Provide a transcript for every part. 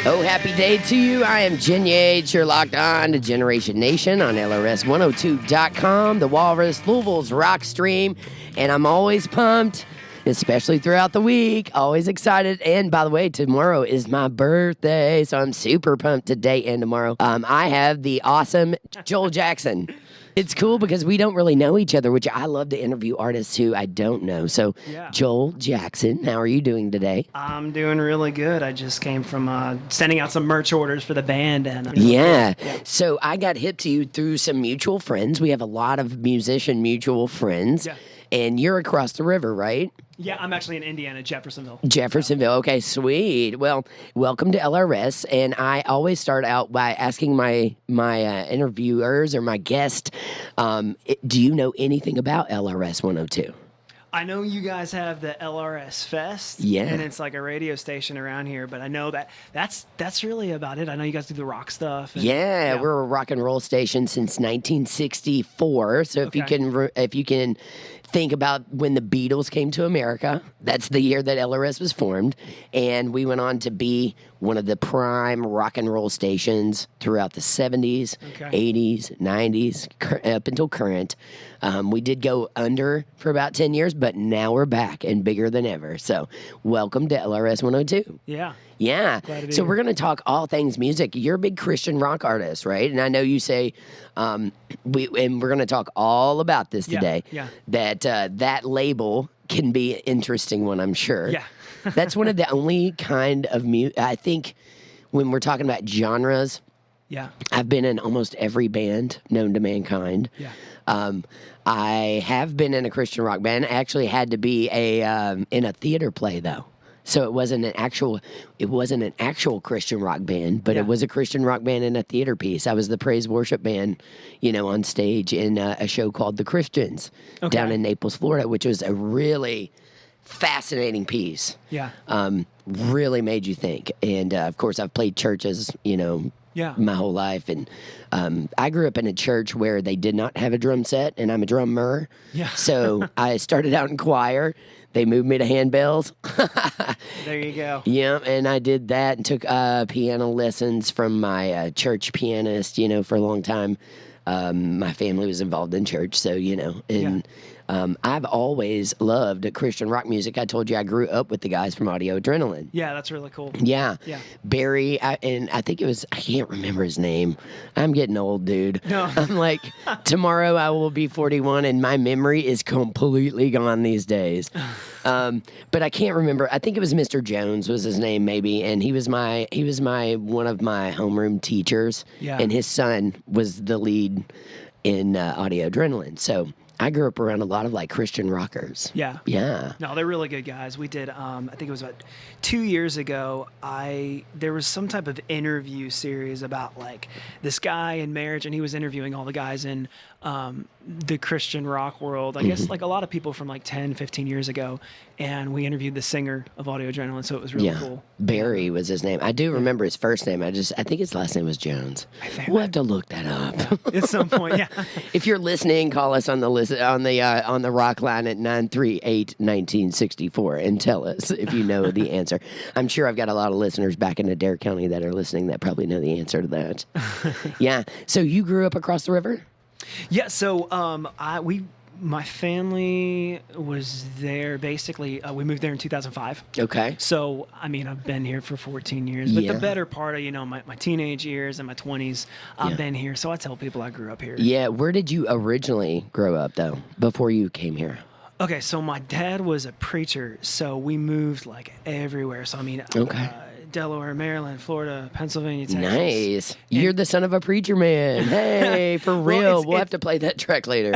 Oh, happy day to you. I am Jen Yates. You're locked on to Jyneration Nation on LRS102.com, the Walrus, Louisville's rock stream. And I'm always pumped, especially throughout the week. Always excited. And by the way, tomorrow is my birthday, so I'm super pumped today and tomorrow. I have the awesome Joel Jackson. It's cool because we don't really know each other, which I love to interview artists who I don't know. So, yeah. Joel Jackson, how are you doing today? I'm doing really good. I just came from sending out some merch orders for the band. And yeah. So I got hip to you through some mutual friends. We have a lot of musician mutual friends. Yeah. And you're across the river, right? Yeah, I'm actually in Indiana, Jeffersonville. Jeffersonville. Okay, sweet. Well, welcome to LRS. And I always start out by asking my interviewers or my guest, do you know anything about LRS 102? I know you guys have the LRS Fest, and it's like a radio station around here, but I know that's really about it. I know you guys do the rock stuff. And, we're a rock and roll station since 1964. So if you can think about when the Beatles came to America, that's the year that LRS was formed, and we went on to be one of the prime rock and roll stations throughout the 70s, 80s, 90s, up until current. We did go under for about 10 years, but now we're back and bigger than ever. So welcome to LRS 102. Yeah. Yeah. So we're going to talk all things music. You're a big Christian rock artist, right? And I know you say, and we're going to talk all about this today, that label can be an interesting one, I'm sure. Yeah. That's one of the only kind of music, I think, when we're talking about genres. Yeah. I've been in almost every band known to mankind. Yeah. I have been in a Christian rock band. I actually had to be in a theater play, though. So it wasn't an actual Christian rock band, but it was a Christian rock band in a theater piece. I was the praise worship band, on stage in a show called The Christians down in Naples, Florida, which was a really fascinating piece. Yeah. Really made you think. And of course, I've played churches, my whole life. And I grew up in a church where they did not have a drum set, and I'm a drummer. Yeah. So I started out in choir. They moved me to handbells. There you go. Yeah, and I did that and took piano lessons from my church pianist, for a long time. My family was involved in church, so, I've always loved Christian rock music. I told you I grew up with the guys from Audio Adrenaline. Yeah, that's really cool. Yeah. Barry, and I think I can't remember his name. I'm getting old, dude. No. I'm like, tomorrow I will be 41, and my memory is completely gone these days. But I can't remember. I think it was Mr. Jones was his name, maybe, and he was one of my homeroom teachers, and his son was the lead in Audio Adrenaline. So I grew up around a lot of Christian rockers. Yeah. Yeah. No, they're really good guys. We did, I think it was about 2 years ago, there was some type of interview series about this guy in marriage, and he was interviewing all the guys in the Christian rock world. I guess a lot of people from 10, 15 years ago, and we interviewed the singer of Audio Adrenaline, so it was really cool. Barry was his name. I do remember his first name. I think his last name was Jones. We'll have to look that up at some point. Yeah. If you're listening, call us on the rock line at 938-1964 and tell us if you know the answer. I'm sure I've got a lot of listeners back in Adair County that are listening that probably know the answer to that. Yeah. So you grew up across the river? Yeah. So my family was there basically. We moved there in 2005. Okay. So, I've been here for 14 years. But the better part of, my teenage years and my 20s, I've been here. So I tell people I grew up here. Yeah. Where did you originally grow up, though, before you came here? Okay. So my dad was a preacher. So we moved everywhere. So, Delaware, Maryland, Florida, Pennsylvania, Texas. Nice. You're the son of a preacher man. Hey, for real. We'll have to play that track later.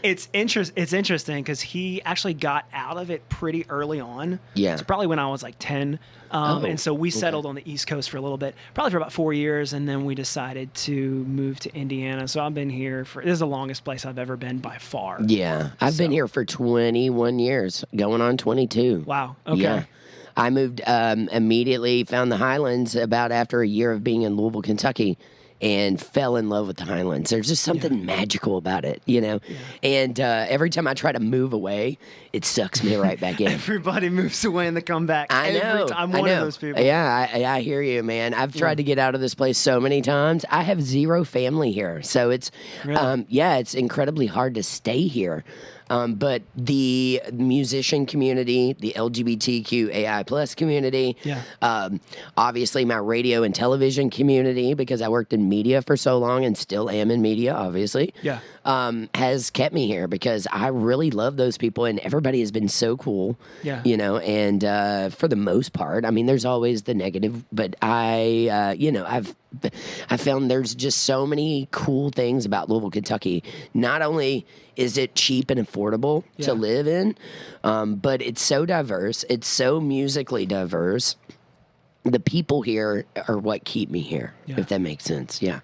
It's interesting because he actually got out of it pretty early on. Yeah. So probably when I was 10. And so we settled on the East Coast for a little bit, probably for about 4 years, and then we decided to move to Indiana. So I've been here this is the longest place I've ever been by far. Yeah. I've been here for 21 years, going on 22. Wow. Okay. Yeah. I moved immediately, found the Highlands about after a year of being in Louisville, Kentucky, and fell in love with the Highlands. There's just something magical about it, you know? And every time I try to move away, it sucks me right back in. Everybody moves away and they come back. I know. I'm one of those people. Yeah, I hear you, man. I've tried to get out of this place so many times. I have zero family here, so it's Really? it's incredibly hard to stay here. But the musician community, the LGBTQAI plus community, obviously my radio and television community, because I worked in media for so long and still am in media, obviously, has kept me here because I really love those people and everybody has been so cool, you know, and for the most part, I mean, there's always the negative, but I found there's just so many cool things about Louisville, Kentucky. Not only is it cheap and affordable to live in, but it's so diverse. It's so musically diverse. The people here are what keep me here, if that makes sense. Yeah.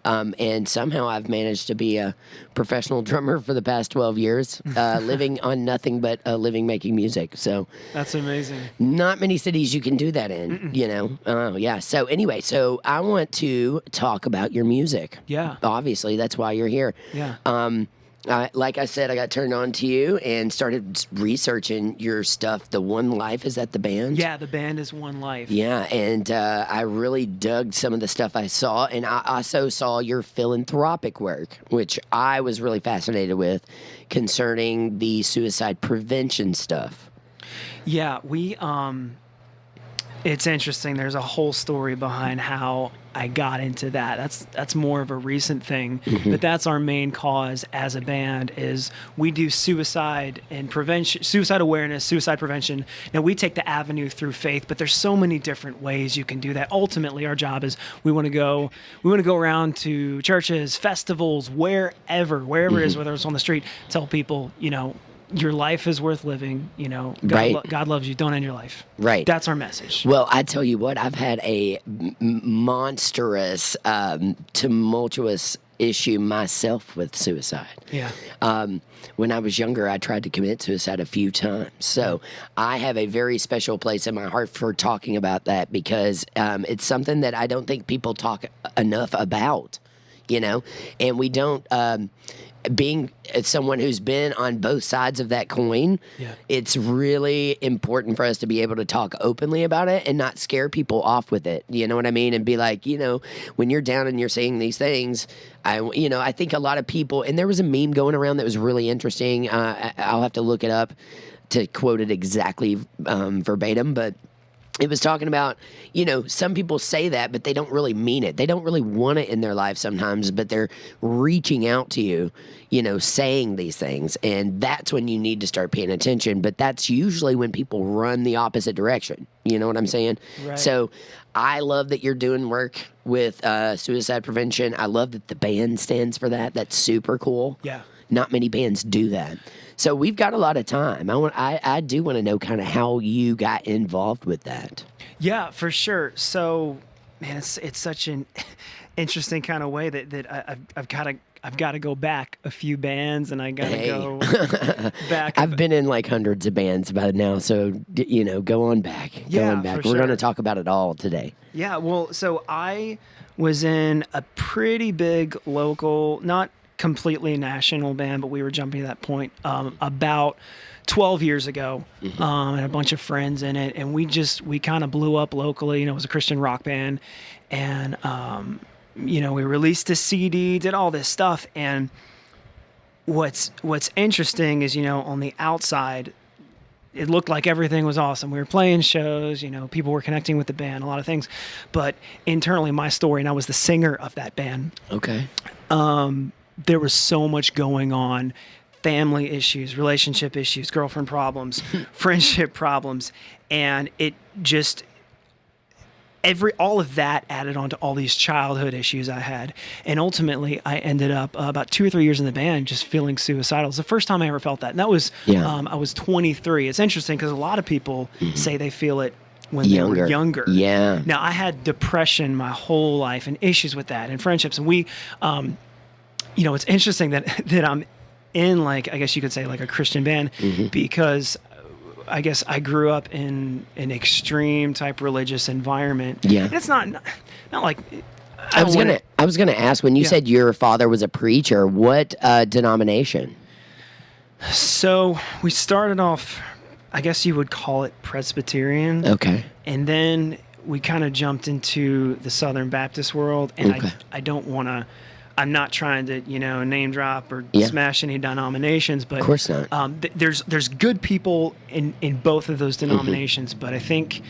And somehow I've managed to be a professional drummer for the past 12 years, living on nothing but a living making music. So that's amazing. Not many cities you can do that in, you know? Yeah. So anyway, so I want to talk about your music. Yeah. Obviously, that's why you're here. Yeah. Like I said, I got turned on to you and started researching your stuff. The ONELIFE, is that the band? Yeah, the band is ONELIFE. Yeah, and I really dug some of the stuff I saw, and I also saw your philanthropic work, which I was really fascinated with, concerning the suicide prevention stuff. Yeah, it's interesting. There's a whole story behind how I got into that. That's more of a recent thing, but that's our main cause as a band is we do suicide and prevention, suicide awareness, suicide prevention. Now we take the avenue through faith, but there's so many different ways you can do that. Ultimately, our job is we want to go around to churches, festivals, wherever it is, whether it's on the street, tell people, you know, your life is worth living, you know, God loves you, don't end your life. Right. That's our message. Well, I tell you what, I've had a monstrous, tumultuous issue myself with suicide. Yeah. When I was younger, I tried to commit suicide a few times. So I have a very special place in my heart for talking about that because it's something that I don't think people talk enough about, you know, and we don't... being someone who's been on both sides of that coin, it's really important for us to be able to talk openly about it and not scare people off with it. You know what I mean? And be like, you know, when you're down and you're saying these things, I think a lot of people, and there was a meme going around that was really interesting. I'll have to look it up to quote it exactly verbatim, but it was talking about, you know, some people say that, but they don't really mean it. They don't really want it in their life sometimes, but they're reaching out to you, you know, saying these things. And that's when you need to start paying attention. But that's usually when people run the opposite direction. You know what I'm saying? Right. So I love that you're doing work with suicide prevention. I love that the band stands for that. That's super cool. Yeah. Not many bands do that. So we've got a lot of time. I do want to know kind of how you got involved with that. Yeah, for sure. So, man, it's such an interesting kind of way that I've got to go back a few bands, and I got to go back. I've been in like hundreds of bands by now, so you know, go on back. Go on back. We're going to talk about it all today. Yeah. Well, so I was in a pretty big local, not completely national band, but we were jumping to that point about 12 years ago, and a bunch of friends in it, and we kind of blew up locally. You know, it was a Christian rock band, and you know, we released a CD, did all this stuff, and what's interesting is, you know, on the outside, it looked like everything was awesome. We were playing shows, you know, people were connecting with the band, a lot of things, but internally, my story, and I was the singer of that band. Okay. There was so much going on, family issues, relationship issues, girlfriend problems, friendship problems. And it just, all of that added on to all these childhood issues I had. And ultimately I ended up about 2 or 3 years in the band, just feeling suicidal. It's the first time I ever felt that. And that was, I was 23. It's interesting because a lot of people say they feel it when they were younger. Yeah. Now I had depression my whole life and issues with that and friendships. And we, you know, it's interesting that I'm in, like, I guess you could say, like a Christian band, because I guess I grew up in an extreme type religious environment. Yeah. And it's not like I was gonna ask, when you Yeah. said your father was a preacher, what denomination? So we started off, I guess you would call it Presbyterian. Okay. And then we kind of jumped into the Southern Baptist world. And Okay. I don't want to, I'm not trying to, name drop or Yeah. smash any denominations, but Of course not. there's good people in both of those denominations. But I think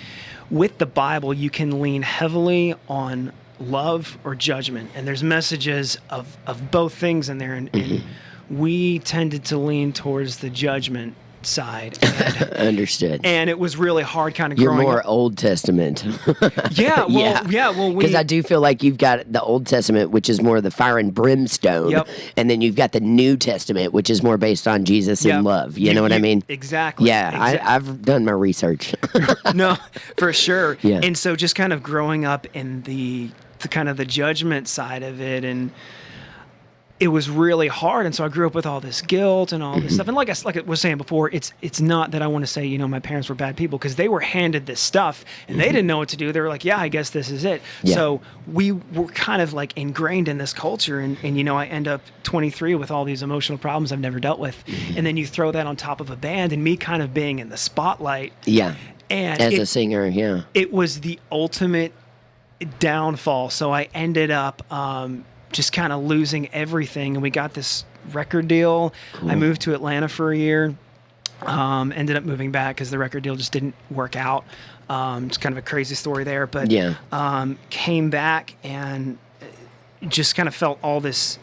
with the Bible, you can lean heavily on love or judgment. And there's messages of both things in there. And we tended to lean towards the judgment side. And, Understood. and it was really hard kind of You're growing more up. Old Testament. Yeah, well, Because I do feel like you've got the Old Testament, which is more of the fire and brimstone, Yep. and then you've got the New Testament, which is more based on Jesus Yep. and love. You know what I mean? Exactly. Yeah, I've done my research. No, for sure. Yeah. And so just kind of growing up in the kind of the judgment side of it, and it was really hard. And so I grew up with all this guilt and all this stuff. And like I was saying before, it's not that I want to say, my parents were bad people, because they were handed this stuff and they didn't know what to do. They were like, yeah, I guess this is it. Yeah. So we were kind of like ingrained in this culture. And I end up 23 with all these emotional problems I've never dealt with. And then you throw that on top of a band and me kind of being in the spotlight. Yeah. And As a singer, yeah. it was the ultimate downfall. So I ended up just kind of losing everything. And we got this record deal. Cool. I moved to Atlanta for a year. Ended up moving back because the record deal just didn't work out. It's kind of a crazy story there. But Yeah. Came back and just kind of felt all this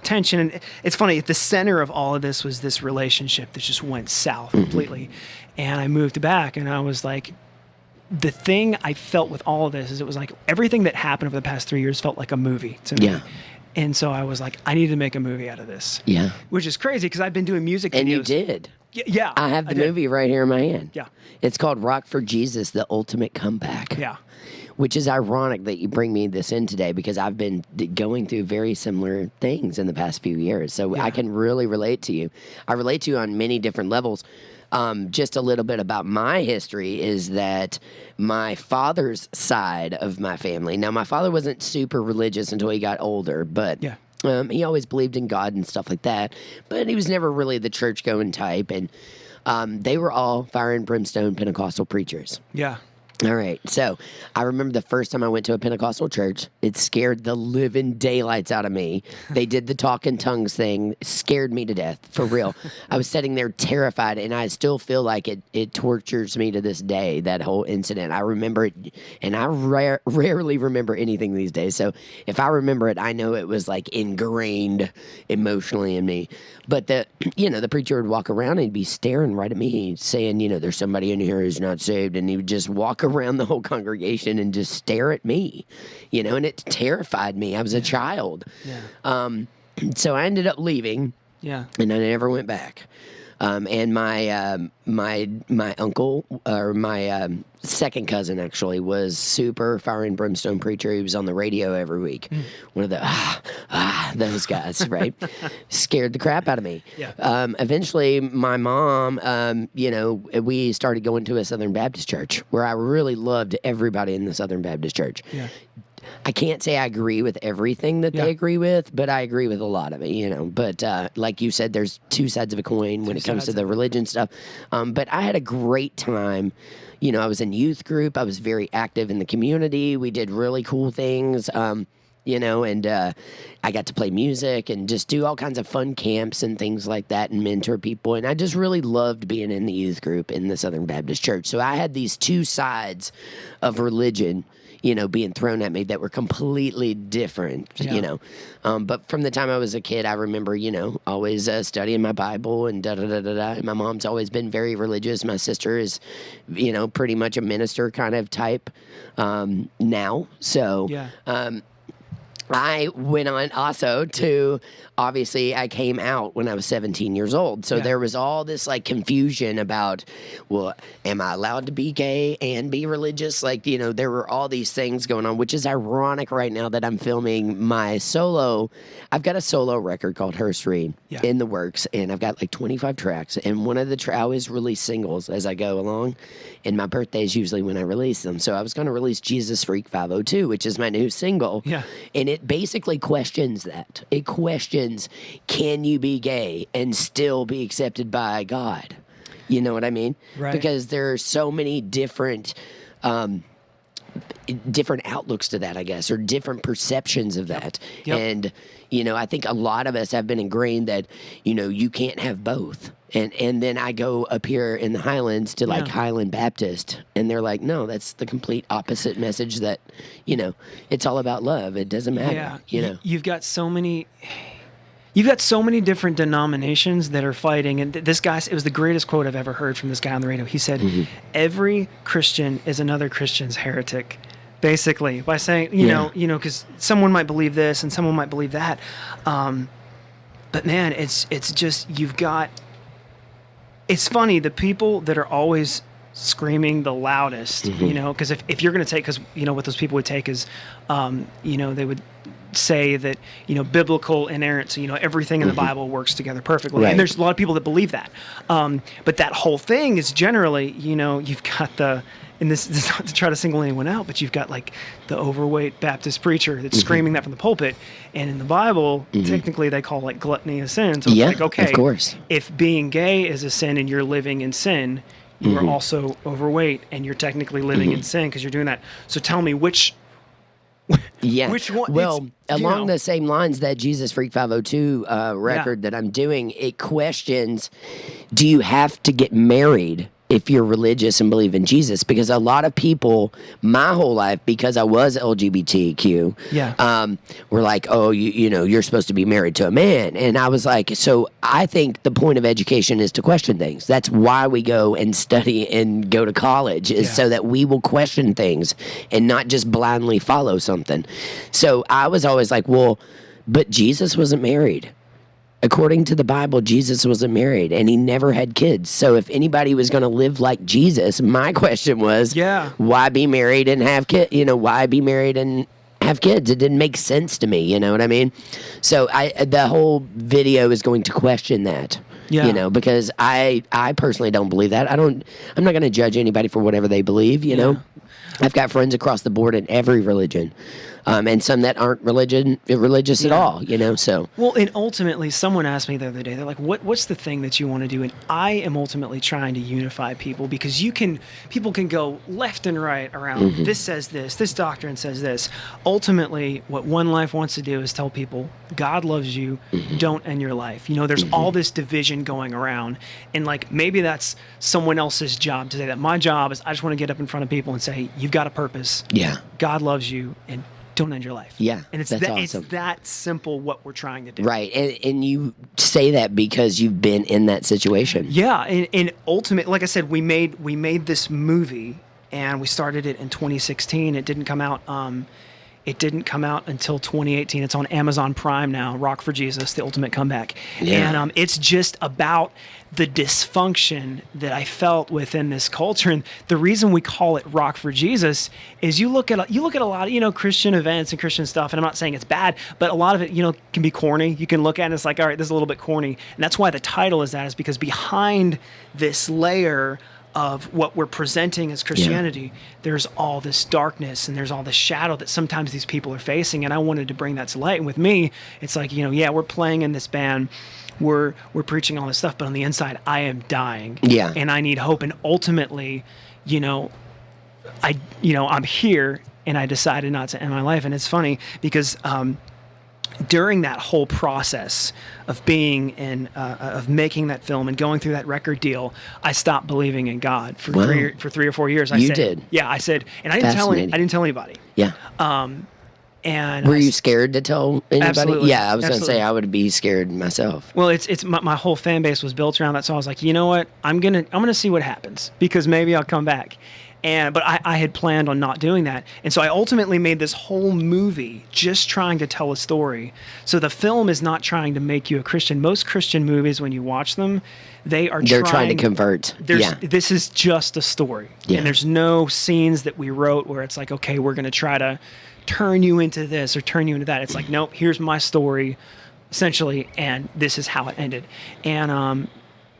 tension. And it's funny, at the center of all of this was this relationship that just went south completely. And I moved back and I was like, the thing I felt with all of this is it was like everything that happened over the past 3 years felt like a movie to me. Yeah. And so I was like, I need to make a movie out of this. Yeah. Which is crazy because I've been doing music videos. And you did. Yeah. I have the did. movie right here in my hand. Yeah. It's called Rock for Jesus, The Ultimate Comeback. Yeah. Which is ironic that you bring me this in today, because I've been going through very similar things in the past few years. So I can really relate to you. I relate to you on many different levels. Just a little bit about my history is that my father's side of my family. Now, my father wasn't super religious until he got older, but Yeah. he always believed in God and stuff like that. But he was never really the church-going type. And they were all fire and brimstone Pentecostal preachers. Yeah. All right. So I remember the first time I went to a Pentecostal church, it scared the living daylights out of me. They did the talk in tongues thing. It scared me to death, for real. I was sitting there terrified, and I still feel like it tortures me to this day, that whole incident. I remember it, and I rarely remember anything these days. So if I remember it, I know it was like ingrained emotionally in me. But the preacher would walk around and he'd be staring right at me, saying, there's somebody in here who's not saved. And he would just walk around the whole congregation and just stare at me, and it terrified me. I was a child. Yeah. So I ended up leaving, Yeah. and I never went back. And my uncle, or my second cousin actually, was super fire and brimstone preacher. He was on the radio every week. One of the those guys, right? Scared the crap out of me. Yeah. Eventually, my mom, we started going to a Southern Baptist church where I really loved everybody in the Southern Baptist church. Yeah. I can't say I agree with everything that they agree with, but I agree with a lot of it, But like you said, there's two sides of a coin when it comes to the religion stuff. But I had a great time. I was in youth group. I was very active in the community. We did really cool things, and I got to play music and just do all kinds of fun camps and things like that and mentor people. And I just really loved being in the youth group in the Southern Baptist Church. So I had these two sides of religion, being thrown at me that were completely different, But from the time I was a kid, I remember, always studying my Bible and da-da-da-da-da. And my mom's always been very religious. My sister is, pretty much a minister kind of type now. So, Yeah. I went on also to, obviously, I came out when I was 17 years old. So Yeah. there was all this like confusion about, well, am I allowed to be gay and be religious? Like, you know, there were all these things going on, which is ironic right now that I'm filming my solo. I've got a solo record called Her Stream Yeah. in the works, and I've got like 25 tracks. And one of the I always release singles as I go along, and my birthday is usually when I release them. So I was going to release Jesus Freak 502, which is my new single. Yeah. And it basically questions that. It questions, can you be gay and still be accepted by God? You know what I mean? Right. Because there are so many different outlooks to that, I guess, or different perceptions of that. Yep. And, you know, I think a lot of us have been ingrained that, you know, you can't have both. And then I go up here in the Highlands to like Yeah. Highland Baptist, and they're like, no, that's the complete opposite message that, you know, it's all about love. It doesn't matter, Yeah. you know. You've got so many different denominations that are fighting. And this guy, it was the greatest quote I've ever heard from this guy on the radio. He said, every Christian is another Christian's heretic. Basically, by saying, you know, because someone might believe this and someone might believe that. But man, it's just, it's funny, the people that are always screaming the loudest, you know, because if you're going to take, because, you know, what those people would take is, you know, they would say that, you know, biblical inerrancy, you know, everything in the Bible works together perfectly. Right. And there's a lot of people that believe that. But that whole thing is generally, you know, you've got and this is not to try to single anyone out, but you've got like the overweight Baptist preacher that's screaming that from the pulpit. And in the Bible, technically they call like gluttony a sin. So it's like, okay, of course. if being gay is a sin and you're living in sin, you are also overweight and you're technically living in sin because you're doing that. So tell me which one? Well, along the same lines, that Jesus Freak 502 record that I'm doing, it questions, do you have to get married if you're religious and believe in Jesus? Because a lot of people, my whole life, because I was LGBTQ, were like, oh, you know, you're supposed to be married to a man. And I was like, so I think the point of education is to question things. That's why we go and study and go to college, is so that we will question things and not just blindly follow something. So I was always like, well, but Jesus wasn't married. According to the Bible, Jesus wasn't married and he never had kids. So if anybody was going to live like Jesus, my question was, why be married and have kids? You know, why be married and have kids? It didn't make sense to me. You know what I mean? So the whole video is going to question that. You know, because I personally don't believe that. I'm not going to judge anybody for whatever they believe, you know. I've got friends across the board in every religion. And some that aren't religious at all, you know, so. Well, and ultimately, someone asked me the other day, they're like, what's the thing that you want to do? And I am ultimately trying to unify people, because people can go left and right around, this says this doctrine says this. Ultimately, what One Life wants to do is tell people, God loves you, don't end your life. You know, there's all this division going around, and like, maybe that's someone else's job to say that. My job is, I just want to get up in front of people and say, you've got a purpose. Yeah. God loves you, and don't end your life. Yeah, and it's awesome. It's that simple what we're trying to do. Right, and you say that because you've been in that situation. Yeah, and ultimately, like I said, we made this movie, and we started it in 2016. It didn't come out. It didn't come out until 2018. It's on Amazon Prime now. Rock for Jesus: The Ultimate Comeback. Yeah. And it's just about the dysfunction that I felt within this culture. And the reason we call it Rock for Jesus is you look at a lot of, you know, Christian events and Christian stuff, and I'm not saying it's bad, but a lot of it, you know, can be corny. You can look at it and it's like, all right, this is a little bit corny. And that's why the title is that, is because behind this layer of what we're presenting as Christianity, there's all this darkness and there's all this shadow that sometimes these people are facing. And I wanted to bring that to light. And with me, it's like, you know, we're playing in this band, we're preaching all this stuff, but on the inside, I am dying. Yeah. And I need hope. And ultimately, you know, I'm here, and I decided not to end my life. And it's funny because during that whole process of being in, of making that film and going through that record deal, I stopped believing in God for 3 or 4 years. I said, yeah, I said, and I didn't tell anybody. Yeah. And were you scared to tell anybody? Absolutely. Yeah, I was going to say I would be scared myself. Well, it's my whole fan base was built around that, so I was like, you know what, I'm gonna see what happens, because maybe I'll come back. But I had planned on not doing that. And so I ultimately made this whole movie just trying to tell a story. So the film is not trying to make you a Christian. Most Christian movies, when you watch them, they're trying to convert. This is just a story. Yeah. And there's no scenes that we wrote where it's like, okay, we're going to try to turn you into this or turn you into that. It's like, nope, here's my story, essentially, and this is how it ended. And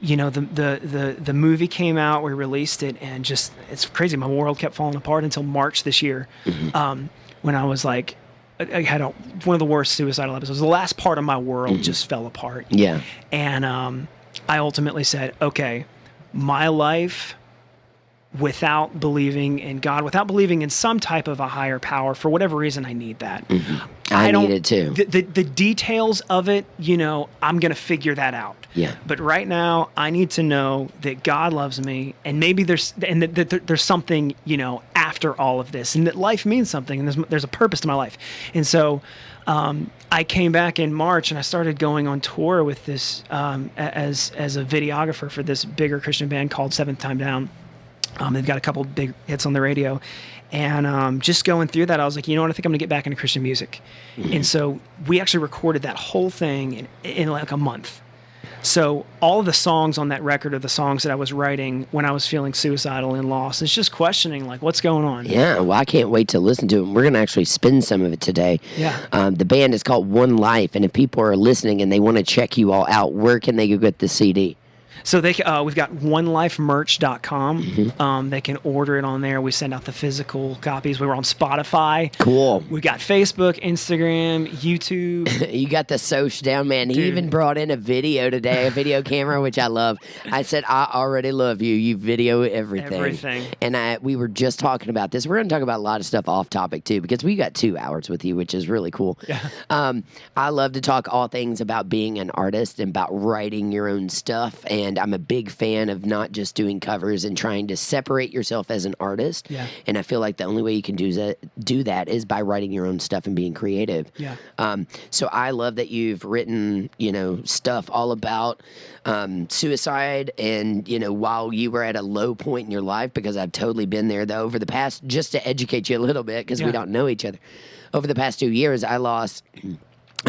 the movie came out, we released it, and just, it's crazy. My world kept falling apart until March this year, when I was like, I had one of the worst suicidal episodes. The last part of my world just fell apart. Yeah. And I ultimately said, okay, my life without believing in God, without believing in some type of a higher power, for whatever reason, I need that. I need it too. The details of it, I'm going to figure that out. Yeah. But right now, I need to know that God loves me, and maybe there's something, after all of this, and that life means something, and there's a purpose to my life. And so I came back in March, and I started going on tour with this as a videographer for this bigger Christian band called Seventh Time Down. They've got a couple big hits on the radio. And just going through that, I was like, you know what? I think I'm going to get back into Christian music. And so we actually recorded that whole thing in like a month. So all of the songs on that record are the songs that I was writing when I was feeling suicidal and lost. It's just questioning, like, what's going on? Yeah, well, I can't wait to listen to it. We're going to actually spin some of it today. Yeah. The band is called ONELIFE, and if people are listening and they want to check you all out, where can they go get the CD? So we've got onelifemerch.com. They can order it on there. We send out the physical copies. We were on Spotify. Cool. We got Facebook, Instagram, YouTube. You got the soch down, man. He even brought in a video today, a video camera, which I love. I said, I already love you. You video everything. Everything. And we were just talking about this. We're going to talk about a lot of stuff off topic, too, because we got 2 hours with you, which is really cool. Yeah. I love to talk all things about being an artist and about writing your own stuff. And I'm a big fan of not just doing covers and trying to separate yourself as an artist. Yeah. And I feel like the only way you can do that is by writing your own stuff and being creative. Yeah. So I love that you've written, stuff all about suicide and, while you were at a low point in your life, because I've totally been there, though, over the past, just to educate you a little bit, because we don't know each other. Over the past 2 years, I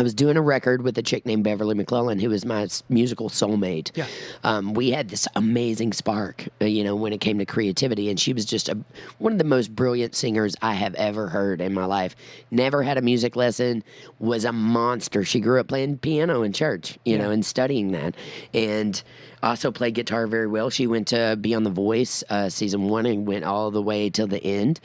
was doing a record with a chick named Beverly McClellan, who was my musical soulmate. Yeah. We had this amazing spark, when it came to creativity, and she was just one of the most brilliant singers I have ever heard in my life. Never had a music lesson, was a monster. She grew up playing piano in church, and studying that, and also played guitar very well. She went to be on The Voice season 1 and went all the way till the end.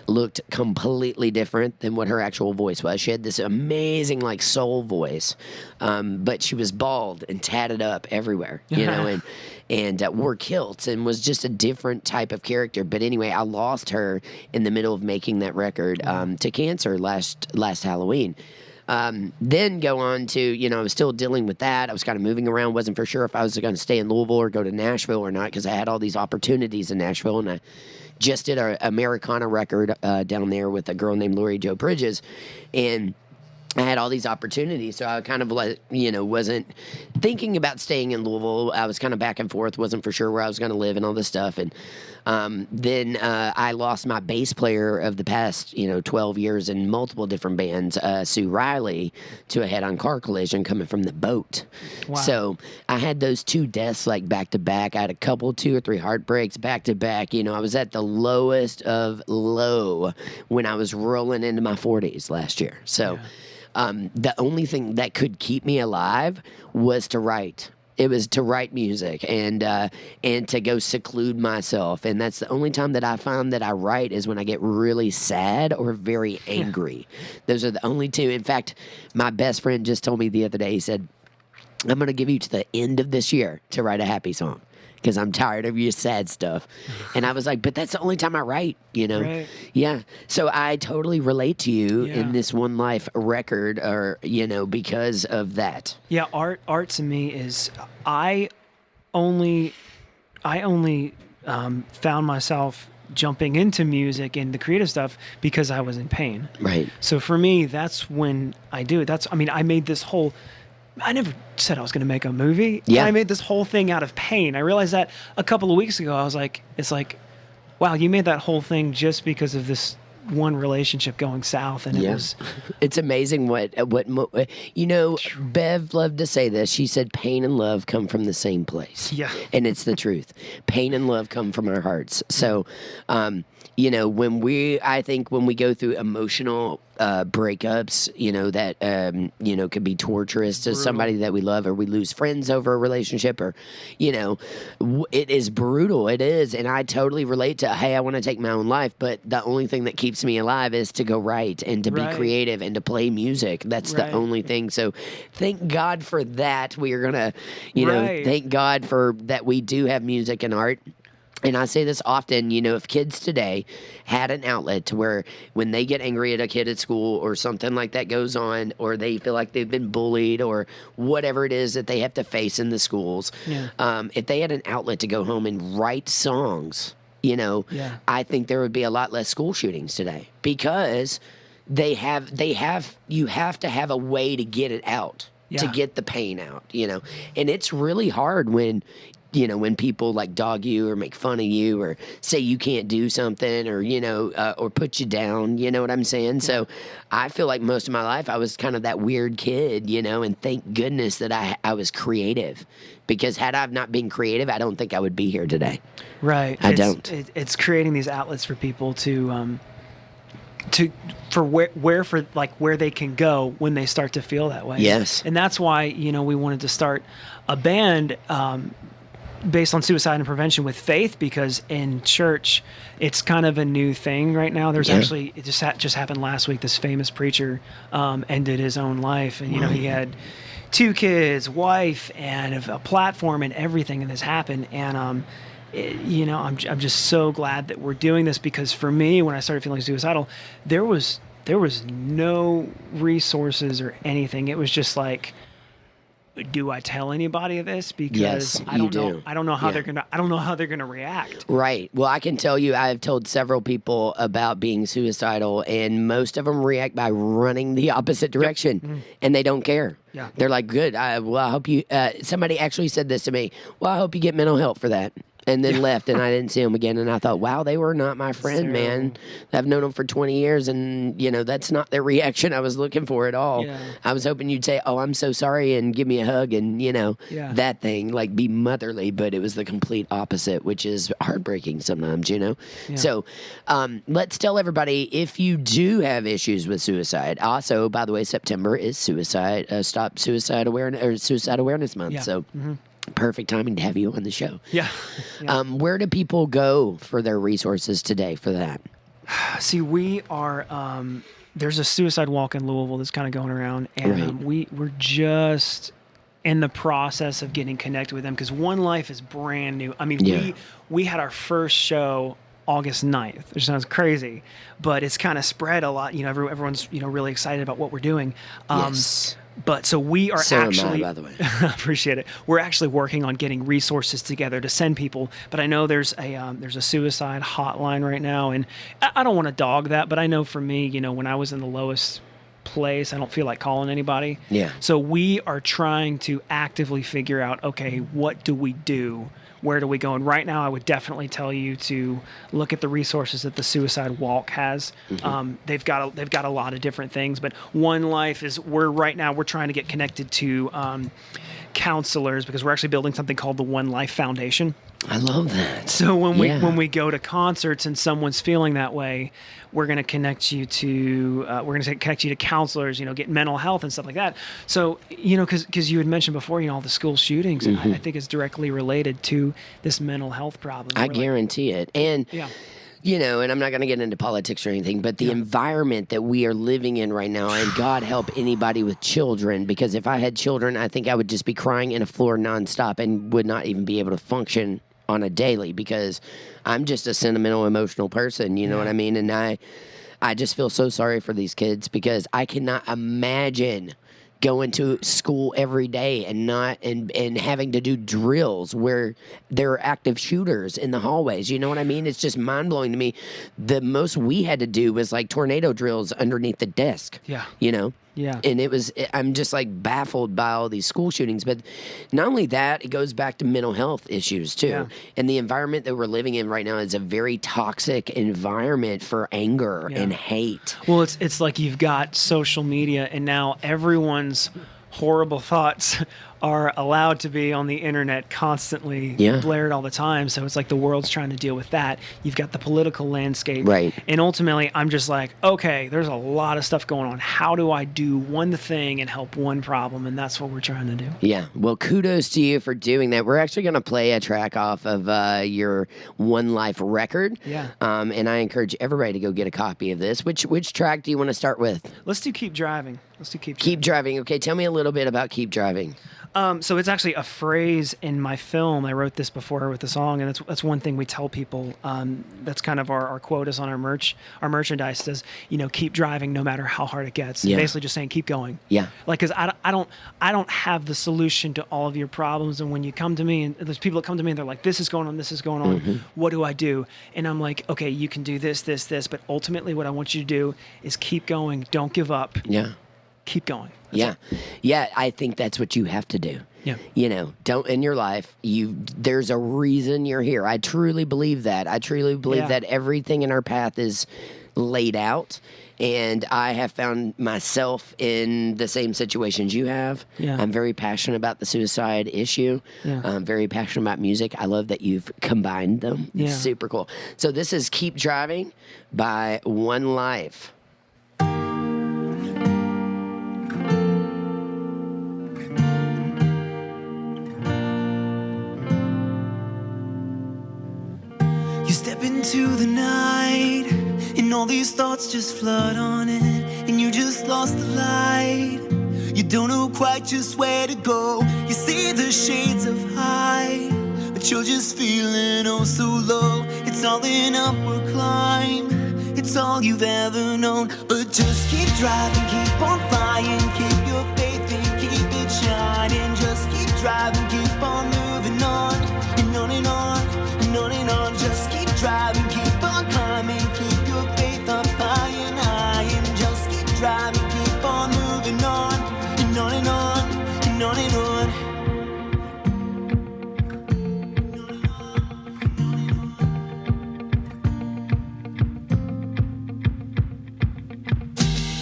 Looked completely different than what her actual voice was. She had this amazing soul voice, but she was bald and tatted up everywhere, and wore kilts and was just a different type of character. But anyway, I lost her in the middle of making that record to cancer last Halloween. Then go on to, I was still dealing with that. I was kind of moving around, wasn't for sure if I was going to stay in Louisville or go to Nashville or not, because I had all these opportunities in Nashville, and I just did an Americana record down there with a girl named Lori Jo Bridges, and I had all these opportunities, so I kind of wasn't thinking about staying in Louisville. I was kind of back and forth, wasn't for sure where I was going to live and all this stuff. And then I lost my bass player of the past 12 years in multiple different bands, Sue Riley, to a head-on car collision coming from the boat. Wow. So I had those 2 deaths back to back. I had a couple, 2 or 3 heartbreaks back to back. I was at the lowest of low when I was rolling into my 40s last year. So. Yeah. The only thing that could keep me alive was to write. It was to write music and to go seclude myself. And that's the only time that I find that I write is when I get really sad or very angry. Those are the only 2. In fact, my best friend just told me the other day, he said, I'm going to give you to the end of this year to write a happy song, because I'm tired of your sad stuff. And I was like, but that's the only time I write, Right. Yeah. So I totally relate to you in this ONELIFE record, or, because of that. Yeah, art to me is, I only found myself jumping into music and the creative stuff because I was in pain. Right. So for me, that's when I do it. I made this whole, I never said I was going to make a movie. Yeah. I made this whole thing out of pain. I realized that a couple of weeks ago. I was like, it's like, Wow, you made that whole thing just because of this one relationship going south, and it was. It's amazing Bev loved to say this. She said, "Pain and love come from the same place." Yeah. And it's the truth. Pain and love come from our hearts. So, I think when we go through emotional breakups, that could be torturous to somebody that we love, or we lose friends over a relationship, or, it is brutal. It is. And I totally relate to, hey, I want to take my own life, but the only thing that keeps me alive is to go write and to be creative and to play music. That's the only thing. So thank God for that. We are going to, thank God for that we do have music and art. And I say this often, if kids today had an outlet to where when they get angry at a kid at school or something like that goes on, or they feel like they've been bullied or whatever it is that they have to face in the schools, if they had an outlet to go home and write songs, I think there would be a lot less school shootings today, because you have to have a way to get it out, to get the pain out, and it's really hard when people like dog you or make fun of you or say you can't do something, or, or put you down, you know what I'm saying? So I feel like most of my life I was kind of that weird kid, and thank goodness that I was creative, because had I not been creative, I don't think I would be here today. Right. It's creating these outlets for people where they can go when they start to feel that way. Yes. And that's why, we wanted to start a band, based on suicide and prevention with faith, because in church it's kind of a new thing right now. There's actually, it just happened last week, this famous preacher ended his own life, and he had 2 kids, wife, and a platform and everything, and this happened. And I'm just so glad that we're doing this, because for me, when I started feeling suicidal, there was no resources or anything. It was just like, do I tell anybody this? Because I don't know how they're gonna react. Right. Well, I can tell you, I've told several people about being suicidal, and most of them react by running the opposite direction, and they don't care. Yeah. They're like, good. I hope you. Somebody actually said this to me. Well, I hope you get mental help for that. And then left, and I didn't see them again. And I thought, wow, they were not my friend, man. I've known them for 20 years, and, that's not the reaction I was looking for at all. Yeah. I was hoping you'd say, oh, I'm so sorry, and give me a hug, and, that thing, like be motherly. But it was the complete opposite, which is heartbreaking sometimes, Yeah. So let's tell everybody, if you do have issues with suicide. Also, by the way, September is Stop Suicide Awareness, or Suicide Awareness Month. Yeah. So perfect timing to have you on the show. Yeah. Where do people go for their resources today for that? See, we are, there's a suicide walk in Louisville that's kind of going around, and we're just in the process of getting connected with them, because ONELIFE is brand new. I mean, we had our first show August 9th, which sounds crazy, but it's kind of spread a lot. Everyone's, really excited about what we're doing. Yes. But so we are actually, by the way. appreciate it. We're actually working on getting resources together to send people. But I know there's a suicide hotline right now, and I don't want to dog that, but I know for me, when I was in the lowest place, I don't feel like calling anybody. Yeah. So we are trying to actively figure out, okay, what do we do? Where do we go? And right now, I would definitely tell you to look at the resources that the Suicide Walk has. They've got a lot of different things, but ONELIFE is we're trying to get connected to counselors, because we're actually building something called the ONELIFE Foundation. I love that. So when we go to concerts and someone's feeling that way, we're going to connect you to counselors, get mental health and stuff like that. So, because you had mentioned before, all the school shootings, and I think it's directly related to this mental health problem. I guarantee it. And and I'm not going to get into politics or anything, but the environment that we are living in right now, and God help anybody with children, because if I had children, I think I would just be crying in a floor nonstop and would not even be able to function on a daily, because I'm just a sentimental, emotional person, you know what I mean? And I just feel so sorry for these kids, because I cannot imagine going to school every day and having to do drills where there are active shooters in the hallways. You know what I mean? It's just mind-blowing to me. The most we had to do was like tornado drills underneath the desk. Yeah. Yeah. And I'm just like baffled by all these school shootings. But not only that, it goes back to mental health issues too. Yeah. And the environment that we're living in right now is a very toxic environment for anger and hate. Well, it's like you've got social media, and now everyone's horrible thoughts are allowed to be on the internet constantly blared all the time. So it's like the world's trying to deal with that. You've got the political landscape. Right. And ultimately, I'm just like, okay, there's a lot of stuff going on. How do I do one thing and help one problem? And that's what we're trying to do. Yeah. Well, kudos to you for doing that. We're actually going to play a track off of your One Life record. Yeah. And I encourage everybody to go get a copy of this. Which track do you want to start with? Let's do Keep Driving. Keep Driving. Okay, tell me a little bit about Keep Driving. So it's actually a phrase in my film. I wrote this before with the song, and that's one thing we tell people. That's kind of our quotas on our merchandise says, keep driving no matter how hard it gets. Yeah. Basically just saying keep going. Yeah. Like, because I don't have the solution to all of your problems. And when you come to me, and there's people that come to me and they're like, this is going on. Mm-hmm. What do I do? And I'm like, okay, you can do this, but ultimately what I want you to do is keep going. Don't give up. Yeah. Keep going. Yeah. Yeah, I think that's what you have to do. Yeah. Don't in your life, there's a reason you're here. I truly believe that. I truly believe that everything in our path is laid out, and I have found myself in the same situations you have. Yeah. I'm very passionate about the suicide issue. Yeah. I'm very passionate about music. I love that you've combined them. Yeah. It's super cool. So this is Keep Driving by One Life. You step into the night, and all these thoughts just flood on it, and you just lost the light. You don't know quite just where to go. You see the shades of high, but you're just feeling oh so low. It's all an upward climb, it's all you've ever known. But just keep driving, keep on flying, keep your faith and keep it shining. Just keep driving, keep on moving on, and on and on, and on and on. Just keep driving, keep on climbing, keep your faith up high and high. And just keep driving, keep on moving on, and on and on, and on and on.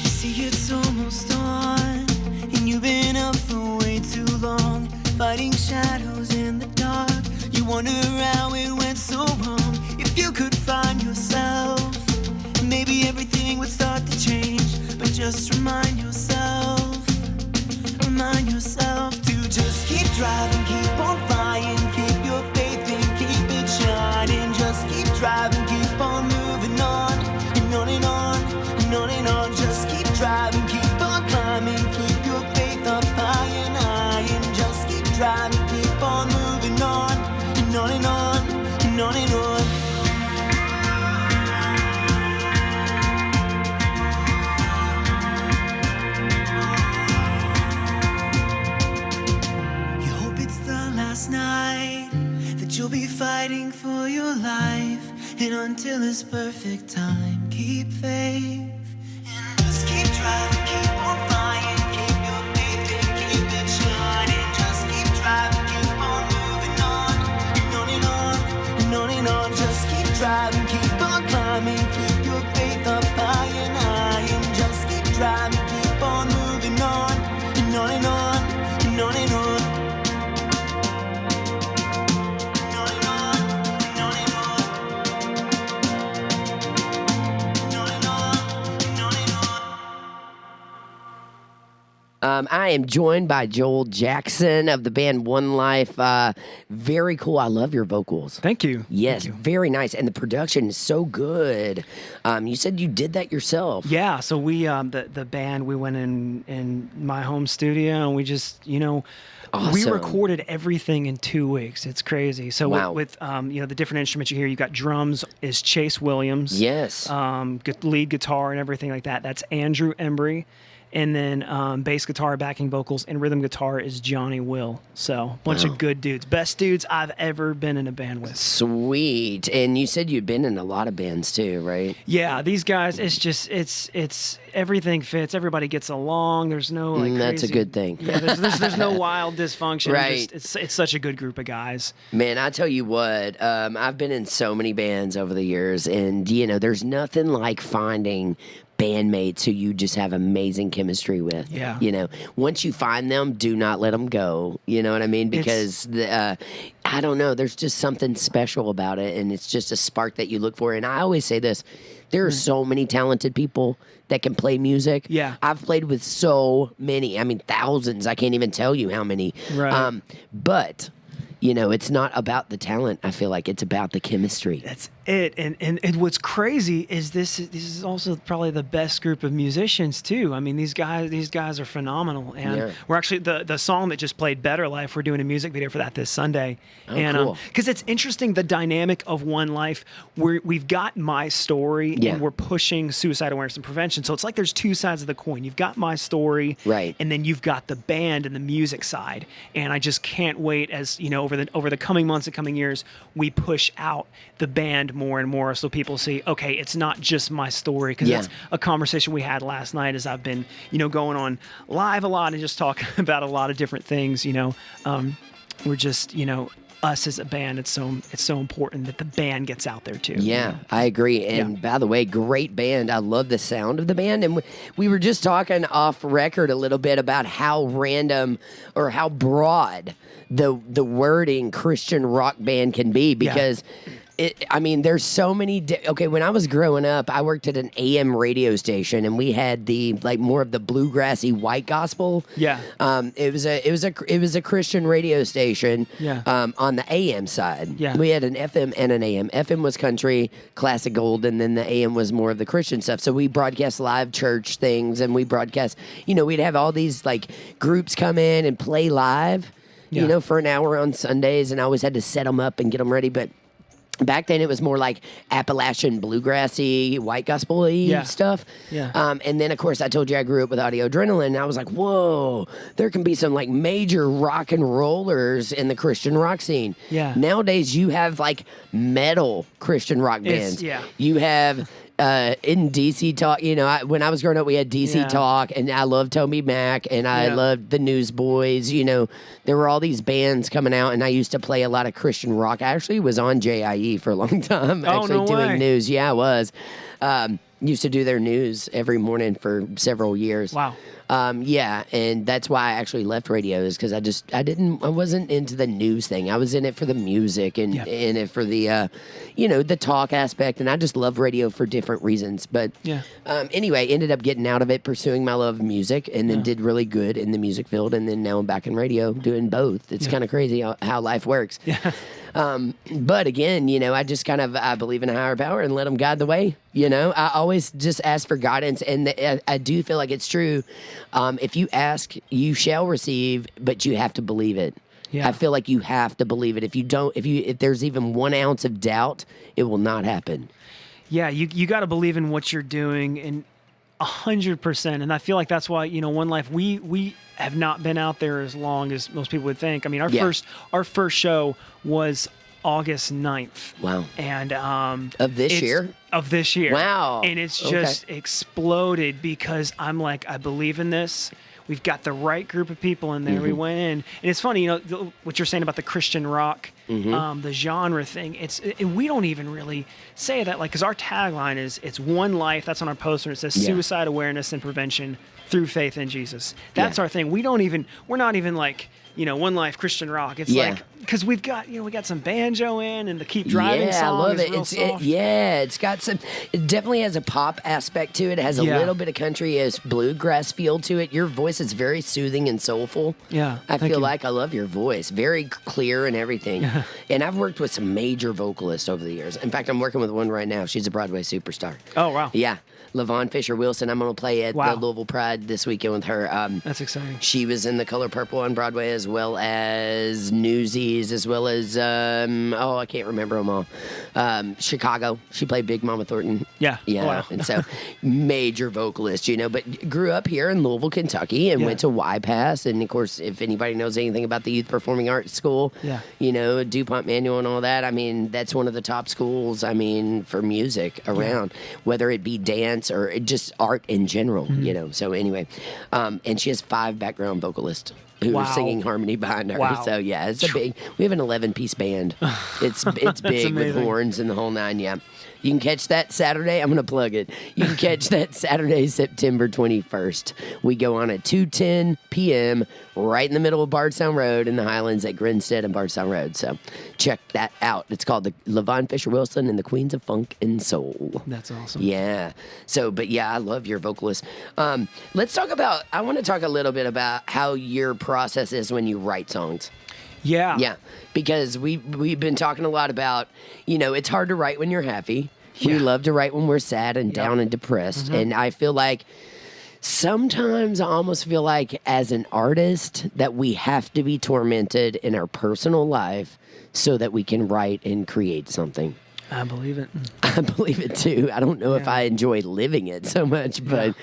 You see it's almost on, and you've been up for way too long, fighting shadows in the dark. You wonder how it went so wrong. If you could find yourself, maybe everything would start to change. But just remind yourself to just keep driving, keep on flying, keep your faith and keep it shining. Just keep driving, keep on moving on, and on and on, and on and on. Just keep driving, keep on climbing, keep your faith up high and high. And just keep driving, keep on moving on, and on and on, and on and on. You hope it's the last night that you'll be fighting for your life, and until it's perfect time, keep faith. And just keep driving, keep on flying, keep your faith and keep it shining. Just keep driving, keep on moving on, and on and on, and on and on. Just keep driving, keep on climbing, keep your faith up high and high. And just keep driving, keep on moving on, and on and on, and on and on. And on and on, and on and on. And on and on, and on and on. I am joined by Joel Jackson of the band One Life. Very cool. I love your vocals. Thank you. Yes, Thank you. very nice. And the production is so good. You said you did that yourself. Yeah, so we the band, we went in my home studio, and we just we Awesome. recorded everything in 2 weeks. It's crazy. So Wow. with the different instruments you hear, you've got drums is Chase Williams. Yes. Lead guitar and everything like that. That's Andrew Embry. and then bass guitar, backing vocals, and rhythm guitar is Johnny Will. So bunch of good dudes, best dudes I've ever been in a band with. Sweet. And you said you'd been in a lot of bands too, right? Yeah, these guys, it's everything fits. Everybody gets along. There's no like that's a crazy- good thing. Yeah, there's no wild dysfunction. Right. It's such a good group of guys. Man, I tell you what, I've been in so many bands over the years, and you know, there's nothing like finding bandmates who you just have amazing chemistry with. Yeah. You know, once you find them, do not let them go. You know what I mean? Because I don't know, there's just something special about it, and it's just a spark that you look for. And I always say this: there are so many talented people that can play music. Yeah. I've played with so many. I mean, thousands. I can't even tell you how many. Right. But you know, it's not about the talent. I feel like it's about the chemistry. That's it. And what's crazy is this is also probably the best group of musicians too. I mean, these guys are phenomenal. And Yeah. we're actually the song that just played, Better Life, we're doing a music video for that this Sunday. Oh, and cool. because it's interesting, the dynamic of One Life, we've got my story Yeah. and we're pushing suicide awareness and prevention. So it's like there's two sides of the coin. You've got my story, Right. and then you've got the band and the music side. And I just can't wait, as you know, over the coming months and coming years, we push out the band more and more, so people see, okay, it's not just my story. Because Yeah. that's a conversation we had last night, as I've been, going on live a lot and just talking about a lot of different things. We're just, us as a band. It's so important that the band gets out there too. Yeah, I agree. And by the way, great band. I love the sound of the band. And we were just talking off record a little bit about how random or how broad the wording Christian rock band can be, because there's so many. When I was growing up, I worked at an AM radio station, and we had the more of the bluegrassy white gospel. Yeah. It was a Christian radio station. Yeah. On the AM side. Yeah. We had an FM and an AM. FM was country, classic gold, and then the AM was more of the Christian stuff. So we broadcast live church things, and we broadcast. We'd have all these groups come in and play live. Yeah. For an hour on Sundays, and I always had to set them up and get them ready, but. Back then, it was more like Appalachian bluegrassy, white gospel-y stuff. Yeah. And then, of course, I told you I grew up with Audio Adrenaline, and I was like, whoa, there can be some major rock and rollers in the Christian rock scene. Yeah. Nowadays, you have metal Christian rock bands. Yeah. You have... in DC Talk, when I was growing up, we had DC Talk, and I loved Toby Mac, and I loved the Newsboys. There were all these bands coming out, and I used to play a lot of Christian rock. I actually was on JIE for a long time, no doing way. news. Yeah, I was. Used to do their news every morning for several years. Wow. Yeah, and that's why I actually left radio, is because I wasn't into the news thing. I was in it for the music and in it for the, the talk aspect, and I just love radio for different reasons. But anyway, ended up getting out of it, pursuing my love of music, and then did really good in the music field, and then now I'm back in radio doing both. It's kind of crazy how life works. Yeah. But again, I just I believe in a higher power and let them guide the way. I always just ask for guidance, and I do feel like it's true. If you ask, you shall receive, but you have to believe it. Yeah. I feel like you have to believe it. If there's even 1 ounce of doubt, it will not happen. Yeah, you got to believe in what you're doing, and 100%. And I feel like that's why, One Life, we have not been out there as long as most people would think. I mean, our first show was August 9th. Wow. And of this year? Of this year. Wow. And it's just exploded, because I'm like, I believe in this. We've got the right group of people in there. Mm-hmm. We went in, and it's funny, what you're saying about the Christian rock, the genre thing. And we don't even really say that, because our tagline is, it's One Life. That's on our poster. It says suicide awareness and prevention through faith in Jesus. That's our thing. We're not even One Life Christian rock. It's because we got some banjo in, and the Keep Driving song. I love it. Real soft. It's got some. It definitely has a pop aspect to it. It has a little bit of country, has bluegrass feel to it. Your voice is very soothing and soulful. Yeah, I feel like I love your voice. Very clear and everything. And I've worked with some major vocalists over the years. In fact, I'm working with one right now. She's a Broadway superstar. Oh wow. Yeah. LaVon Fisher Wilson. I'm going to play at the Louisville Pride this weekend with her. That's exciting. She was in The Color Purple on Broadway, as well as Newsies, as well as, I can't remember them all. Chicago. She played Big Mama Thornton. Yeah. Yeah. Wow. And so major vocalist, but grew up here in Louisville, Kentucky, and went to YPass. And of course, if anybody knows anything about the Youth Performing Arts School, DuPont Manual and all that, I mean, that's one of the top schools, I mean, for music around, whether it be dance or just art in general, So anyway, and she has 5 background vocalists who are singing harmony behind her. Wow. So yeah, it's we have an 11-piece band. It's big with amazing. horns and the whole 9. Yeah. You can catch that Saturday. I'm going to plug it. You can catch that Saturday, September 21st. We go on at 2:10 p.m. right in the middle of Bardstown Road in the Highlands at Grinstead and Bardstown Road. So check that out. It's called the Levon Fisher Wilson and the Queens of Funk and Soul. That's awesome. Yeah. So, but yeah, I love your vocalist. Let's talk about, I want to talk a little bit about how your process is when you write songs. Yeah. Yeah, because we've been talking a lot about, it's hard to write when you're happy. We love to write when we're sad and down and depressed. And I feel like sometimes I almost feel like as an artist that we have to be tormented in our personal life so that we can write and create something. I believe it. I believe it too. I don't know if I enjoy living it so much, but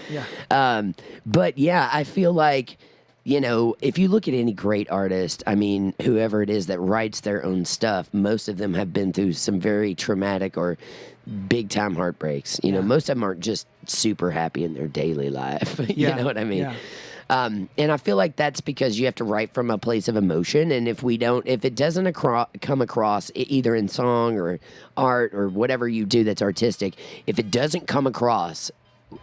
but yeah, I feel like, if you look at any great artist, I mean, whoever it is that writes their own stuff, most of them have been through some very traumatic or big time heartbreaks. Most of them aren't just super happy in their daily life. You know what I mean? Yeah. And I feel like that's because you have to write from a place of emotion. And if it doesn't come across either in song or art or whatever you do that's artistic, if it doesn't come across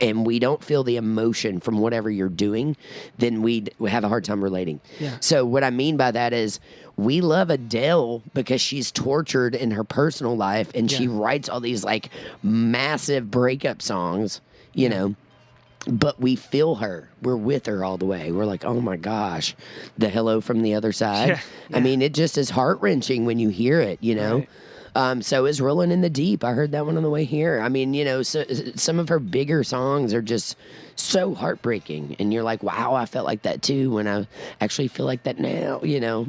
and we don't feel the emotion from whatever you're doing, then we have a hard time relating. Yeah. So what I mean by that is we love Adele because she's tortured in her personal life and she writes all these like massive breakup songs, but we feel her. We're with her all the way. We're like, oh my gosh, the hello from the other side. Yeah. I mean, it just is heart-wrenching when you hear it, Right. So is Rolling in the Deep. I heard that one on the way here. I mean, so some of her bigger songs are just so heartbreaking. And you're like, wow, I felt like that too when I actually feel like that now,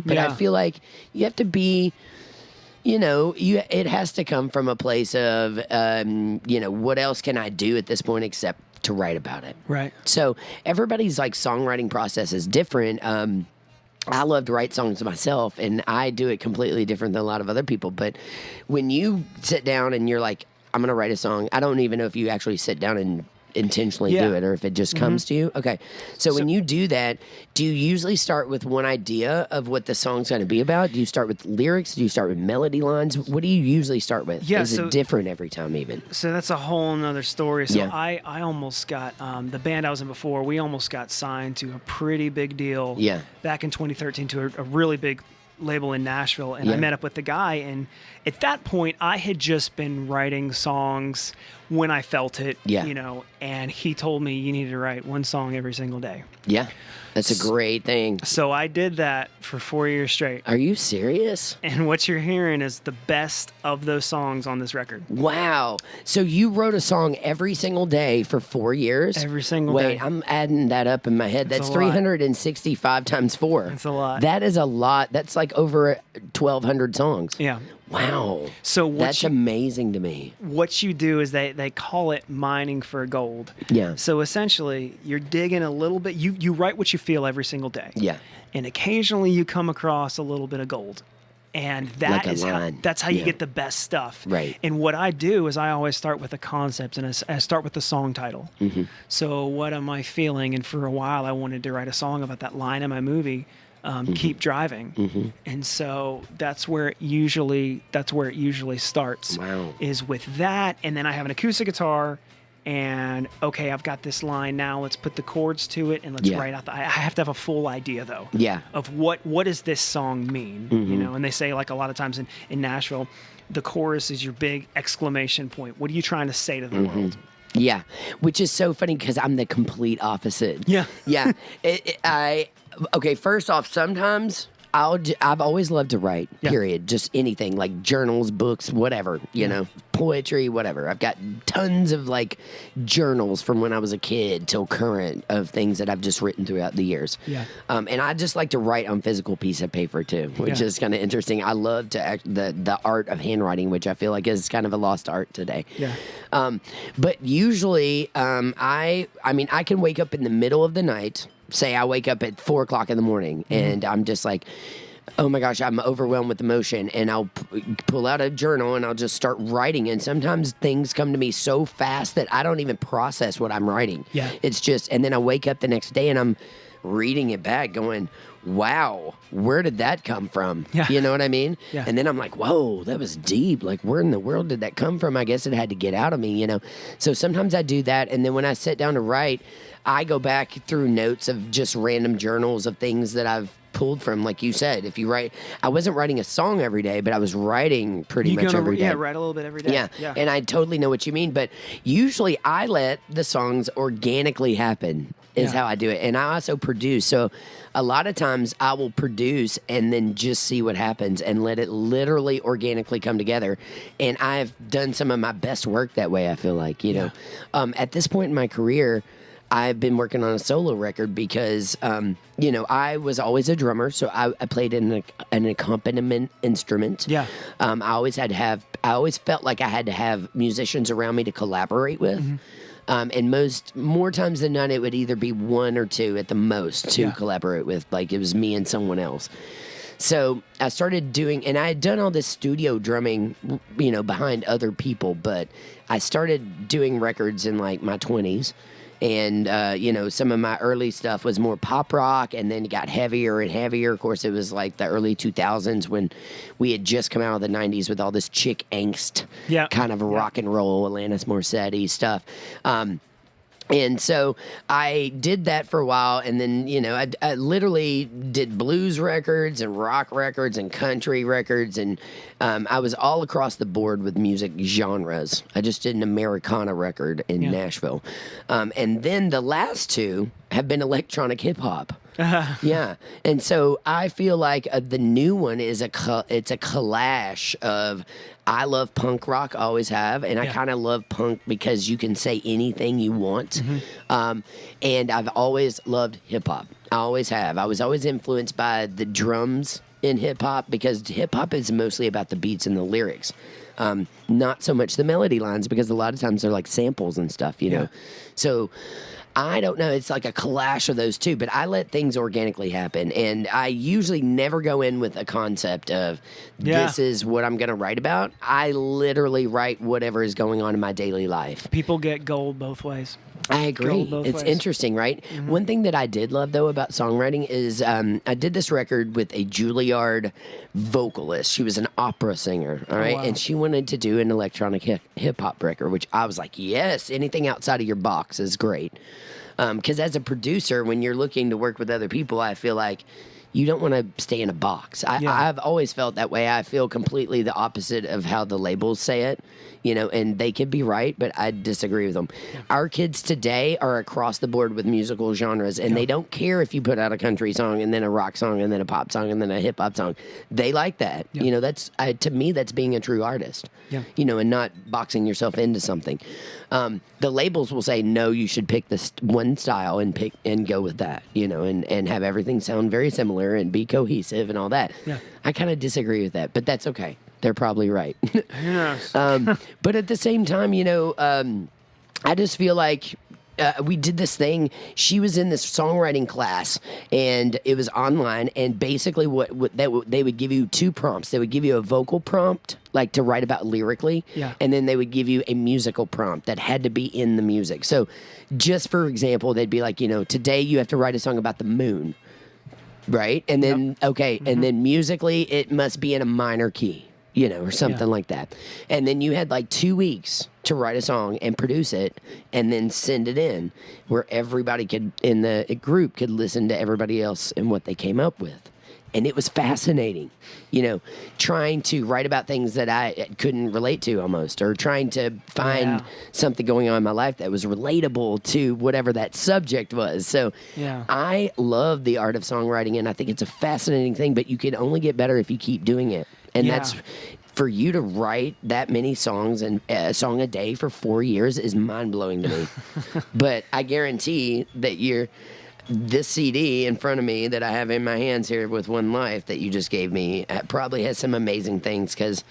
But I feel like you have to be, it has to come from a place of, what else can I do at this point except to write about it? Right. So everybody's like songwriting process is different. I love to write songs myself, and I do it completely different than a lot of other people. But when you sit down and you're like, I'm going to write a song, I don't even know if you actually sit down and intentionally do it or if it just comes to you. Okay. So when you do that, do you usually start with one idea of what the song's going to be about? Do you start with lyrics? Do you start with melody lines? What do you usually start with? Yeah, Is it different every time even? So that's a whole nother story. So I almost got, the band I was in before, we almost got signed to a pretty big deal back in 2013 to a really big label in Nashville. And I met up with the guy, and at that point I had just been writing songs when I felt it, and he told me you need to write one song every single day. Yeah. That's a great thing. So I did that for 4 years straight. Are you serious? And what you're hearing is the best of those songs on this record. Wow. So you wrote a song every single day for 4 years? Every single day. Wait, I'm adding that up in my head. That's 365 times 4. That's a lot. That is a lot. That's like over 1,200 songs. Yeah. Wow. So that's amazing to me. What you do is they call it mining for gold. Yeah. So essentially, you're digging a little bit. You write what you feel every single day. Yeah. And occasionally you come across a little bit of gold. And that's how you get the best stuff. Right. And what I do is I always start with a concept, and I start with the song title. Mm-hmm. So what am I feeling? And for a while I wanted to write a song about that line in my movie, Keep Driving. Mm-hmm. And so that's where it usually starts. Wow. Is with that, and then I have an acoustic guitar, and okay, I've got this line now. Let's put the chords to it, and let's write out. I have to have a full idea though. Yeah. Of what does this song mean? Mm-hmm. And they say like a lot of times in Nashville, the chorus is your big exclamation point. What are you trying to say to the world? Yeah, which is so funny because I'm the complete opposite. Yeah. Yeah. Okay, first off, sometimes I've always loved to write, Yeah. period. Just anything, like journals, books, whatever, you know, poetry, whatever. I've got tons of like journals from when I was a kid till current of things that I've just written throughout the years. Yeah. And I just like to write on physical piece of paper too, which Yeah. is kind of interesting. I love to the art of handwriting, which I feel like is kind of a lost art today. Yeah. But usually, I mean, I can wake up in the middle of the night. Say I wake up at 4 o'clock in the morning, and I'm just like, oh my gosh, I'm overwhelmed with emotion, and I'll pull out a journal and I'll just start writing. And sometimes things come to me so fast that I don't even process what I'm writing. Yeah. It's just, and then I wake up the next day and I'm reading it back, going, wow, where did that come from? Yeah. You know what I mean? Yeah. And then I'm like, whoa, that was deep. Like, where in the world did that come from? I guess it had to get out of me, you know? So sometimes I do that. And then when I sit down to write, I go back through notes of just random journals of things that I've pulled from. Like you said, if you write, I wasn't writing a song every day, but I was writing pretty much every day. Yeah, write a little bit every day. Yeah. And I totally know what you mean. But usually I let the songs organically happen is Yeah. how I do it. And I also produce. So a lot of times I will produce and then just see what happens and let it literally organically come together. And I've done some of my best work that way, I feel like, you know. At this point in my career, I've been working on a solo record because, you know, I was always a drummer, so I played an accompaniment instrument. Yeah. I always felt like I had to have musicians around me to collaborate with. And more times than not, it would either be one or two at the most to collaborate with. Like it was me and someone else. So I started doing, and I had done all this studio drumming, you know, behind other people, but I started doing records in like my 20s. And, you know, some of my early stuff was more pop rock and then it got heavier and heavier. Of course, it was like the early 2000s when we had just come out of the 90s with all this chick angst kind of rock and roll, Alanis Morissette stuff. And so I did that for a while, and then, you know, I literally did blues records and rock records and country records, and I was all across the board with music genres. I just did an Americana record in Nashville. And then the last two have been electronic hip-hop. Yeah. And so I feel like the new one is it's a collage of, I love punk rock, always have, and I kind of love punk because you can say anything you want. And I've always loved hip hop. I always have. I was always influenced by the drums in hip hop because hip hop is mostly about the beats and the lyrics. Not so much the melody lines because a lot of times they're like samples and stuff, you know. So I don't know. It's like a clash of those two, but I let things organically happen. And I usually never go in with a concept of this is what I'm going to write about. I literally write whatever is going on in my daily life. People get gold both ways. I agree. Both It's ways. interesting, right? One thing that I did love, though, about songwriting is I did this record with a Juilliard vocalist. She was an opera singer, all right? wow. And she wanted to do an electronic hip-hop record, which I was like, yes, anything outside of your box is great. Because as a producer, when you're looking to work with other people, I feel like you don't want to stay in a box. I've always felt that way. I feel completely the opposite of how the labels say it, you know, and they could be right, but I disagree with them. Our kids today are across the board with musical genres, and they don't care if you put out a country song and then a rock song and then a pop song and then a hip hop song. They like that. You know, that's to me, that's being a true artist, you know, and not boxing yourself into something. The labels will say, no, you should pick this one style and go with that, you know, and have everything sound very similar and be cohesive and all that. I kind of disagree with that, but that's okay. They're probably right. Yes. But at the same time, you know, I just feel like we did this thing. She was in this songwriting class, and it was online. And basically, they would give you two prompts. They would give you a vocal prompt, like to write about lyrically, and then they would give you a musical prompt that had to be in the music. So, just for example, they'd be like, you know, today you have to write a song about the moon, right? And then and then musically, it must be in a minor key, you know, or something like that. And then you had like 2 weeks to write a song and produce it and then send it in where everybody in the group could listen to everybody else and what they came up with. And it was fascinating, trying to write about things that I couldn't relate to almost, or trying to find something going on in my life that was relatable to whatever that subject was. So I love the art of songwriting, and I think it's a fascinating thing, but you can only get better if you keep doing it. And that's for you to write that many songs and a song a day for 4 years is mind-blowing to me. But I guarantee that this CD in front of me that I have in my hands here with One Life that you just gave me probably has some amazing things, because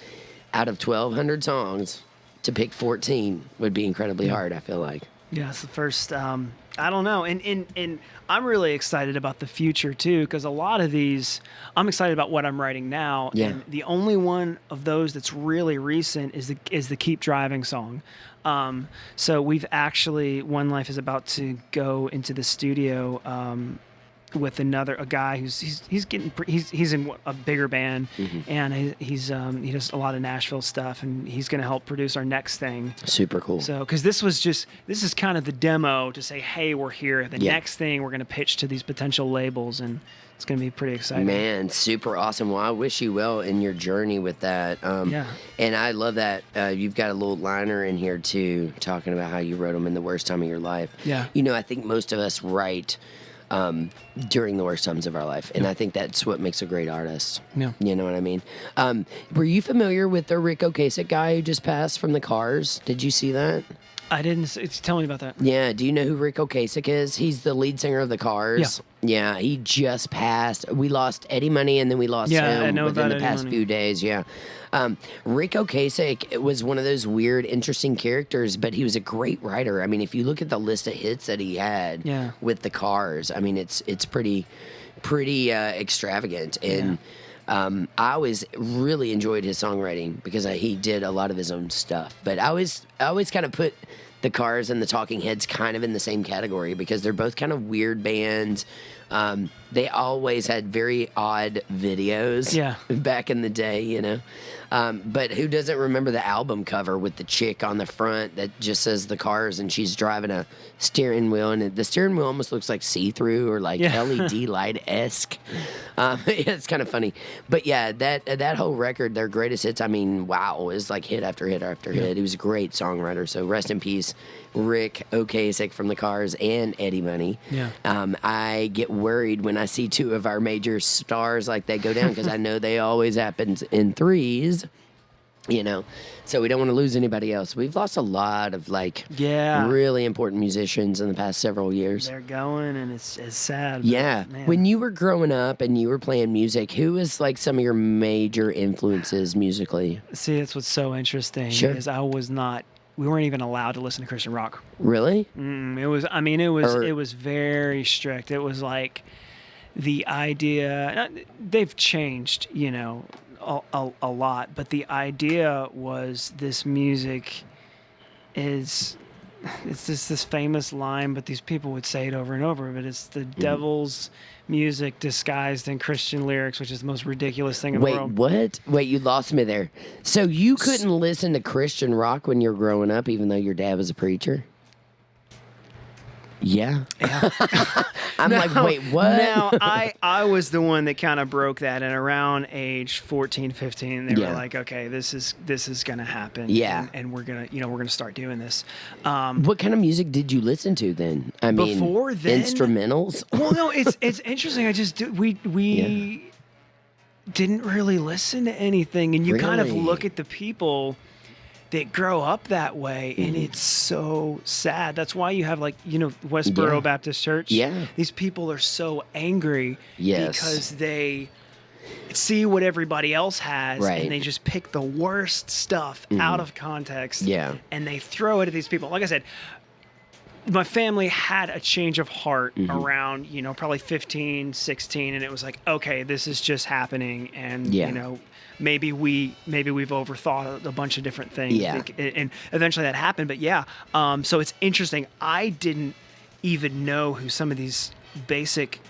out of 1,200 songs, to pick 14 would be incredibly hard, I feel like. Yeah, it's the first, I don't know. And I'm really excited about the future, too, because a lot of these, I'm excited about what I'm writing now. Yeah. And the only one of those that's really recent is the Keep Driving song. So we've actually, One Life is about to go into the studio with a guy he's in a bigger band, and he does a lot of Nashville stuff, and he's going to help produce our next thing. Super cool. So, because this is kind of the demo to say, hey, we're here. The next thing we're going to pitch to these potential labels, and it's going to be pretty exciting. Man, super awesome. Well, I wish you well in your journey with that. And I love that you've got a little liner in here too, talking about how you wrote them in the worst time of your life. Yeah. I think most of us write during the worst times of our life, and I think that's what makes a great artist. Yeah. You know what I mean? Were you familiar with the Rick Ocasek guy who just passed from the Cars? Did you see that? I didn't. Tell me about that. Yeah. Do you know who Rick Ocasek is? He's the lead singer of the Cars. Yeah. He just passed. We lost Eddie Money, and then we lost him within the past few days. Yeah. Rick Ocasek was one of those weird, interesting characters, but he was a great writer. I mean, if you look at the list of hits that he had with the Cars, I mean, it's pretty extravagant. And I always really enjoyed his songwriting because he did a lot of his own stuff. But I always kind of put the Cars and the Talking Heads kind of in the same category because they're both kind of weird bands. They always had very odd videos back in the day, But who doesn't remember the album cover with the chick on the front that just says the Cars, and she's driving a steering wheel, and the steering wheel almost looks like see-through or like LED light-esque. It's kind of funny. But yeah, that whole record, their greatest hits, I mean, wow, is like hit after hit after hit. He was a great songwriter. So rest in peace, Rick Ocasek from the Cars and Eddie Money. Yeah. I get worried when I see two of our major stars like that go down because I know they always happen in threes. So we don't want to lose anybody else. We've lost a lot of really important musicians in the past several years. They're going, and it's sad. Yeah. Man. When you were growing up and you were playing music, who was like some of your major influences musically? See, that's what's so interesting. Sure. Is we weren't even allowed to listen to Christian rock. Really? It was very strict. It was like the idea. They've changed, a lot, but the idea was this music it's just this famous line, but these people would say it over and over, but it's the devil's music disguised in Christian lyrics, which is the most ridiculous thing in the world. What? Wait, you lost me there. So you couldn't listen to Christian rock when you were growing up, even though your dad was a preacher? Yeah. I'm like, wait, what? Now, I was the one that kind of broke that, and around age 14, 15, they were like, okay, this is going to happen. Yeah. And we're going to start doing this. What kind of music did you listen to then? I mean, before then, instrumentals? Well, no, it's interesting. We didn't really listen to anything, and you kind of look at the people that grow up that way, and it's so sad. That's why you have Westboro Baptist Church. Yeah. These people are so angry because they see what everybody else has, and they just pick the worst stuff out of context, and they throw it at these people. Like I said, my family had a change of heart around, probably 15, 16, and it was like, okay, this is just happening, and maybe we've overthought a bunch of different things. And eventually that happened. But so it's interesting. I didn't even know who some of these basic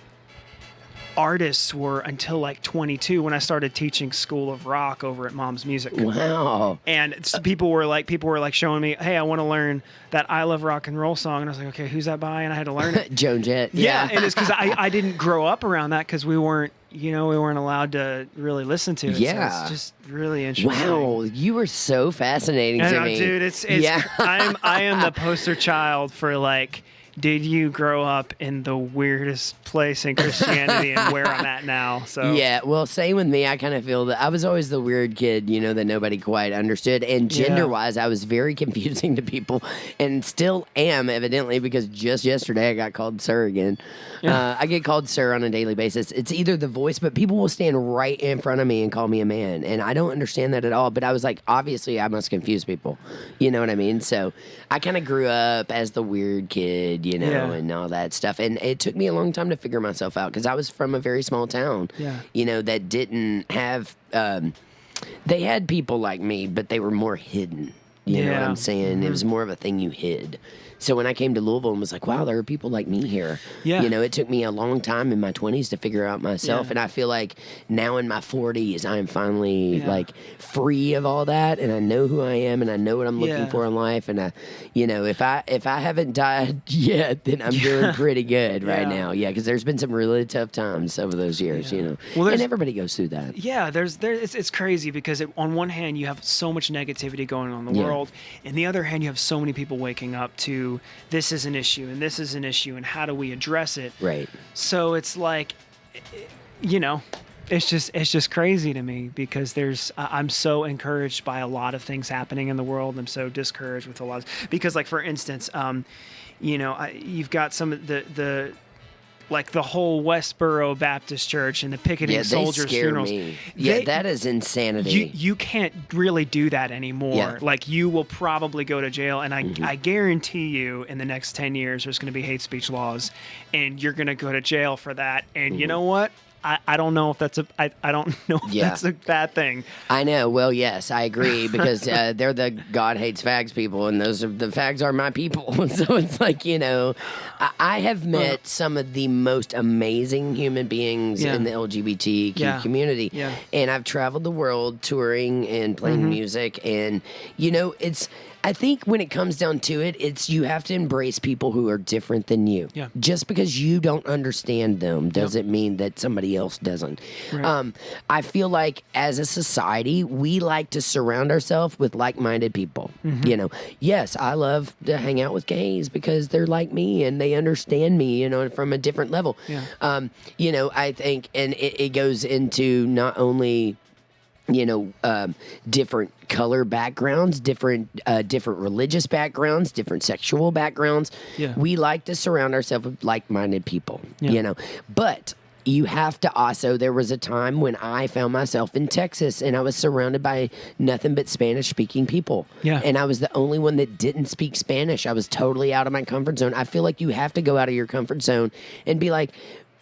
artists were until like 22 when I started teaching School of Rock over at Mom's Music. Wow. And people were like showing me, hey, I want to learn that I Love Rock and Roll song. And I was like, okay, who's that by? And I had to learn it. Joan Jett. Yeah. And it's because I didn't grow up around that because we weren't, we weren't allowed to really listen to it. Yeah. So it's just really interesting. Wow, you were so fascinating I to know, me. dude. It's yeah. I am the poster child for like, did you grow up in the weirdest place in Christianity and where I'm at now? So Yeah, well, same with me. I kind of feel that I was always the weird kid, that nobody quite understood. And gender-wise, I was very confusing to people, and still am, evidently, because just yesterday I got called sir again. Yeah. I get called sir on a daily basis. It's either the voice, but people will stand right in front of me and call me a man, and I don't understand that at all. But I was like, obviously, I must confuse people. You know what I mean? So I kind of grew up as the weird kid, and all that stuff. And it took me a long time to figure myself out because I was from a very small town, that didn't have, they had people like me, but they were more hidden. You know what I'm saying? Mm-hmm. It was more of a thing you hid. So when I came to Louisville and was like, wow, there are people like me here. Yeah. It took me a long time in my 20s to figure out myself. And I feel like now in my 40s, I'm finally like free of all that. And I know who I am and I know what I'm looking for in life. And if I haven't died yet, then I'm doing pretty good right now. Yeah. Because there's been some really tough times over those years, Well, and everybody goes through that. Yeah. It's crazy because on one hand, you have so much negativity going on in the world. And the other hand, you have so many people waking up to this is an issue and this is an issue and how do we address it? Right. So it's like, it's just crazy to me because I'm so encouraged by a lot of things happening in the world. I'm so discouraged with a lot because like, for instance, you've got some of the like the whole Westboro Baptist Church and the picketing soldiers' funerals. Me. Yeah, that is insanity. You can't really do that anymore. Yeah. Like you will probably go to jail, and I guarantee you, in the next 10 years, there's going to be hate speech laws, and you're going to go to jail for that. And you know what? I don't know if that's I don't know if that's a bad thing. I know. Well, yes, I agree because they're the God hates fags people, and the fags are my people. So it's like I have met some of the most amazing human beings in the LGBTQ community, and I've traveled the world touring and playing music, and it's. I think when it comes down to it, it's you have to embrace people who are different than you. Yeah. Just because you don't understand them doesn't mean that somebody else doesn't. Right. I feel like as a society, we like to surround ourselves with like-minded people. Yes, I love to hang out with gays because they're like me and they understand me, from a different level. Yeah. I think, and it goes into not only different color backgrounds, different religious backgrounds, different sexual backgrounds. Yeah. We like to surround ourselves with like-minded people, But you have to also, there was a time when I found myself in Texas and I was surrounded by nothing but Spanish-speaking people. Yeah. And I was the only one that didn't speak Spanish. I was totally out of my comfort zone. I feel like you have to go out of your comfort zone and be like,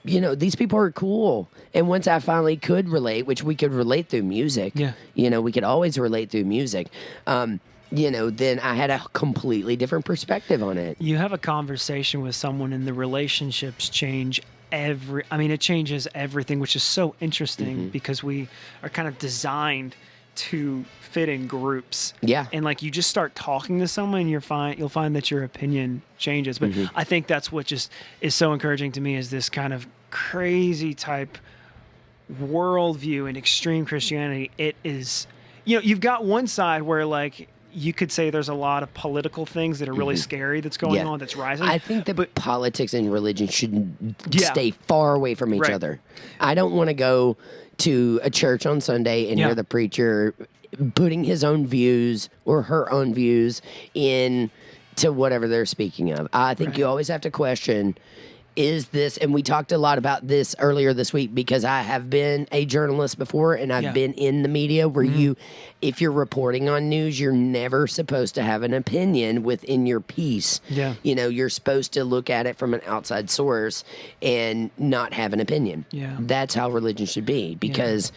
these people are cool. And once I finally could relate, which we could relate through music, we could always relate through music, then I had a completely different perspective on it. You have a conversation with someone and the relationships change it changes everything, which is so interesting because we are kind of designed to fit in groups. Yeah. And like you just start talking to someone and you'll find that your opinion changes. But I think that's what just is so encouraging to me is this kind of crazy type worldview and extreme Christianity. It is, you've got one side where like you could say there's a lot of political things that are really scary that's going on, that's rising. I think that politics and religion should stay far away from each other. I don't want to go to a church on Sunday and hear the preacher putting his own views or her own views into whatever they're speaking of. I think you always have to question, is this, and we talked a lot about this earlier this week because I have been a journalist before and I've been in the media where if you're reporting on news, you're never supposed to have an opinion within your piece. Yeah. You're supposed to look at it from an outside source and not have an opinion. Yeah. That's how religion should be because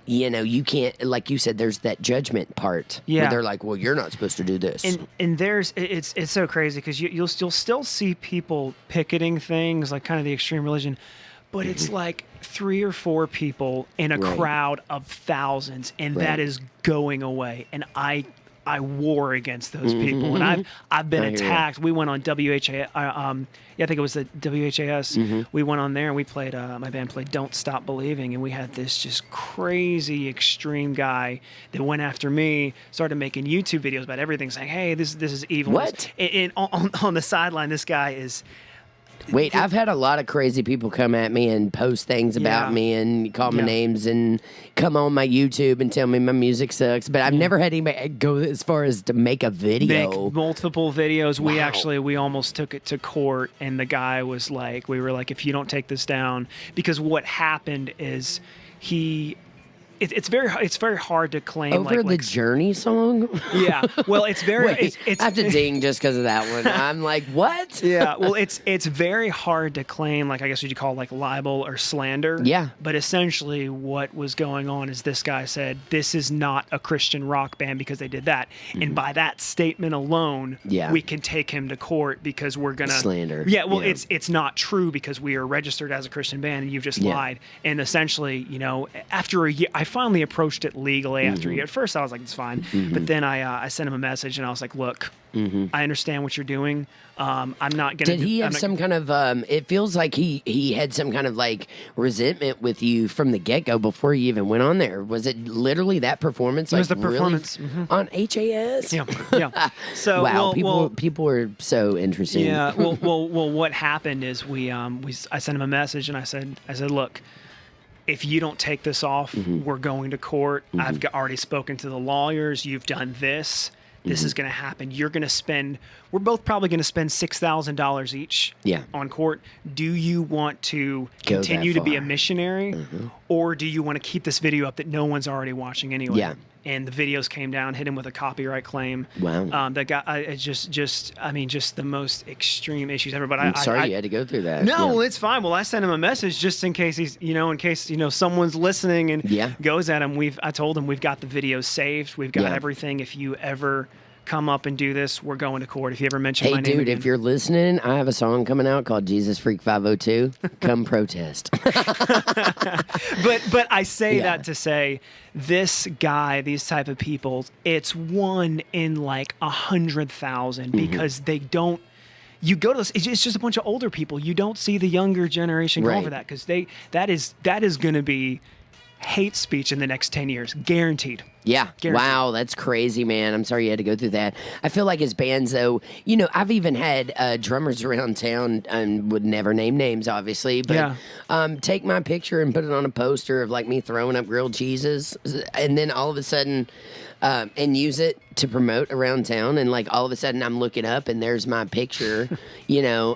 you can't, like you said, there's that judgment part where they're like, well, you're not supposed to do this. And there's, it's so crazy because you'll still see people picketing things like kind of the extreme religion, but it's like 3 or 4 people in a crowd of thousands, and that is going away. And I I war against those people, and I've been I hear ya. attacked. We went on WHA, I think it was the WHAS. We went on there and we played. My band played "Don't Stop Believing," and we had this just crazy extreme guy that went after me, started making YouTube videos about everything, saying, "Hey, this is evil." What? And on the sideline, this guy is. Wait, I've had a lot of crazy people come at me and post things about Yeah. me and call me Yeah. names and come on my YouTube and tell me my music sucks. But I've never had anybody go as far as to make a video. Make multiple videos. Wow. We almost took it to court, and the guy was like, we were like, if you don't take this down, because what happened is it's very hard to claim Over the Journey song? yeah. Well, it's very Wait, it's I have to ding just because of that one. I'm like, what? yeah. Well, it's very hard to claim, like, I guess what you call like libel or slander. Yeah. But essentially, what was going on is this guy said this is not a Christian rock band because they did that, and by that statement alone, Yeah. we can take him to court because we're gonna Slander. Yeah. Well, Yeah. it's not true because we are registered as a Christian band, and you've just Yeah. lied. And essentially, after a year, I finally approached it legally after a year. At first, I was like, it's fine, but then I sent him a message, and I was like, look, I understand what you're doing. I'm not gonna. Did he have some kind of? It feels like he had some kind of like resentment with you from the get go before you even went on there. Was it literally that performance? It was like, the performance. really on HAS. Yeah, yeah. So Wow, well, people were so interesting. yeah. Well. What happened is I sent him a message, and I said, look, if you don't take this off, we're going to court. I've already spoken to the lawyers. You've done this. This is going to happen. You're going to spend. We're both probably going to spend $6,000 each. Yeah. On court. Do you want to Go that continue to be a far. missionary, or do you want to keep this video up that no one's already watching anyway? Yeah. And the videos came down, hit him with a copyright claim. Wow. That guy, it's just the most extreme issues ever. But I'm sorry you had to go through that. no, Yeah. well, it's fine. Well, I sent him a message just in case someone's listening and Yeah. goes at him. I told him we've got the videos saved. We've got Yeah. everything. If you ever come up and do this, we're going to court. If you ever mention Hey, my name dude, again. if you're listening, I have a song coming out called Jesus Freak 502. Come protest. but I say Yeah. that to say this guy, these type of people, it's one in like 100,000 because they don't. You go to this, it's just a bunch of older people. You don't see the younger generation go Right. for that because that is going to be hate speech in the next 10 years, guaranteed. Yeah. Guaranteed. Wow, that's crazy, man. I'm sorry you had to go through that. I feel like his bands, though, I've even had drummers around town, and would never name names, obviously, but take my picture and put it on a poster of like me throwing up grilled cheeses, and then all of a sudden, and use it to promote around town, and like all of a sudden I'm looking up and there's my picture,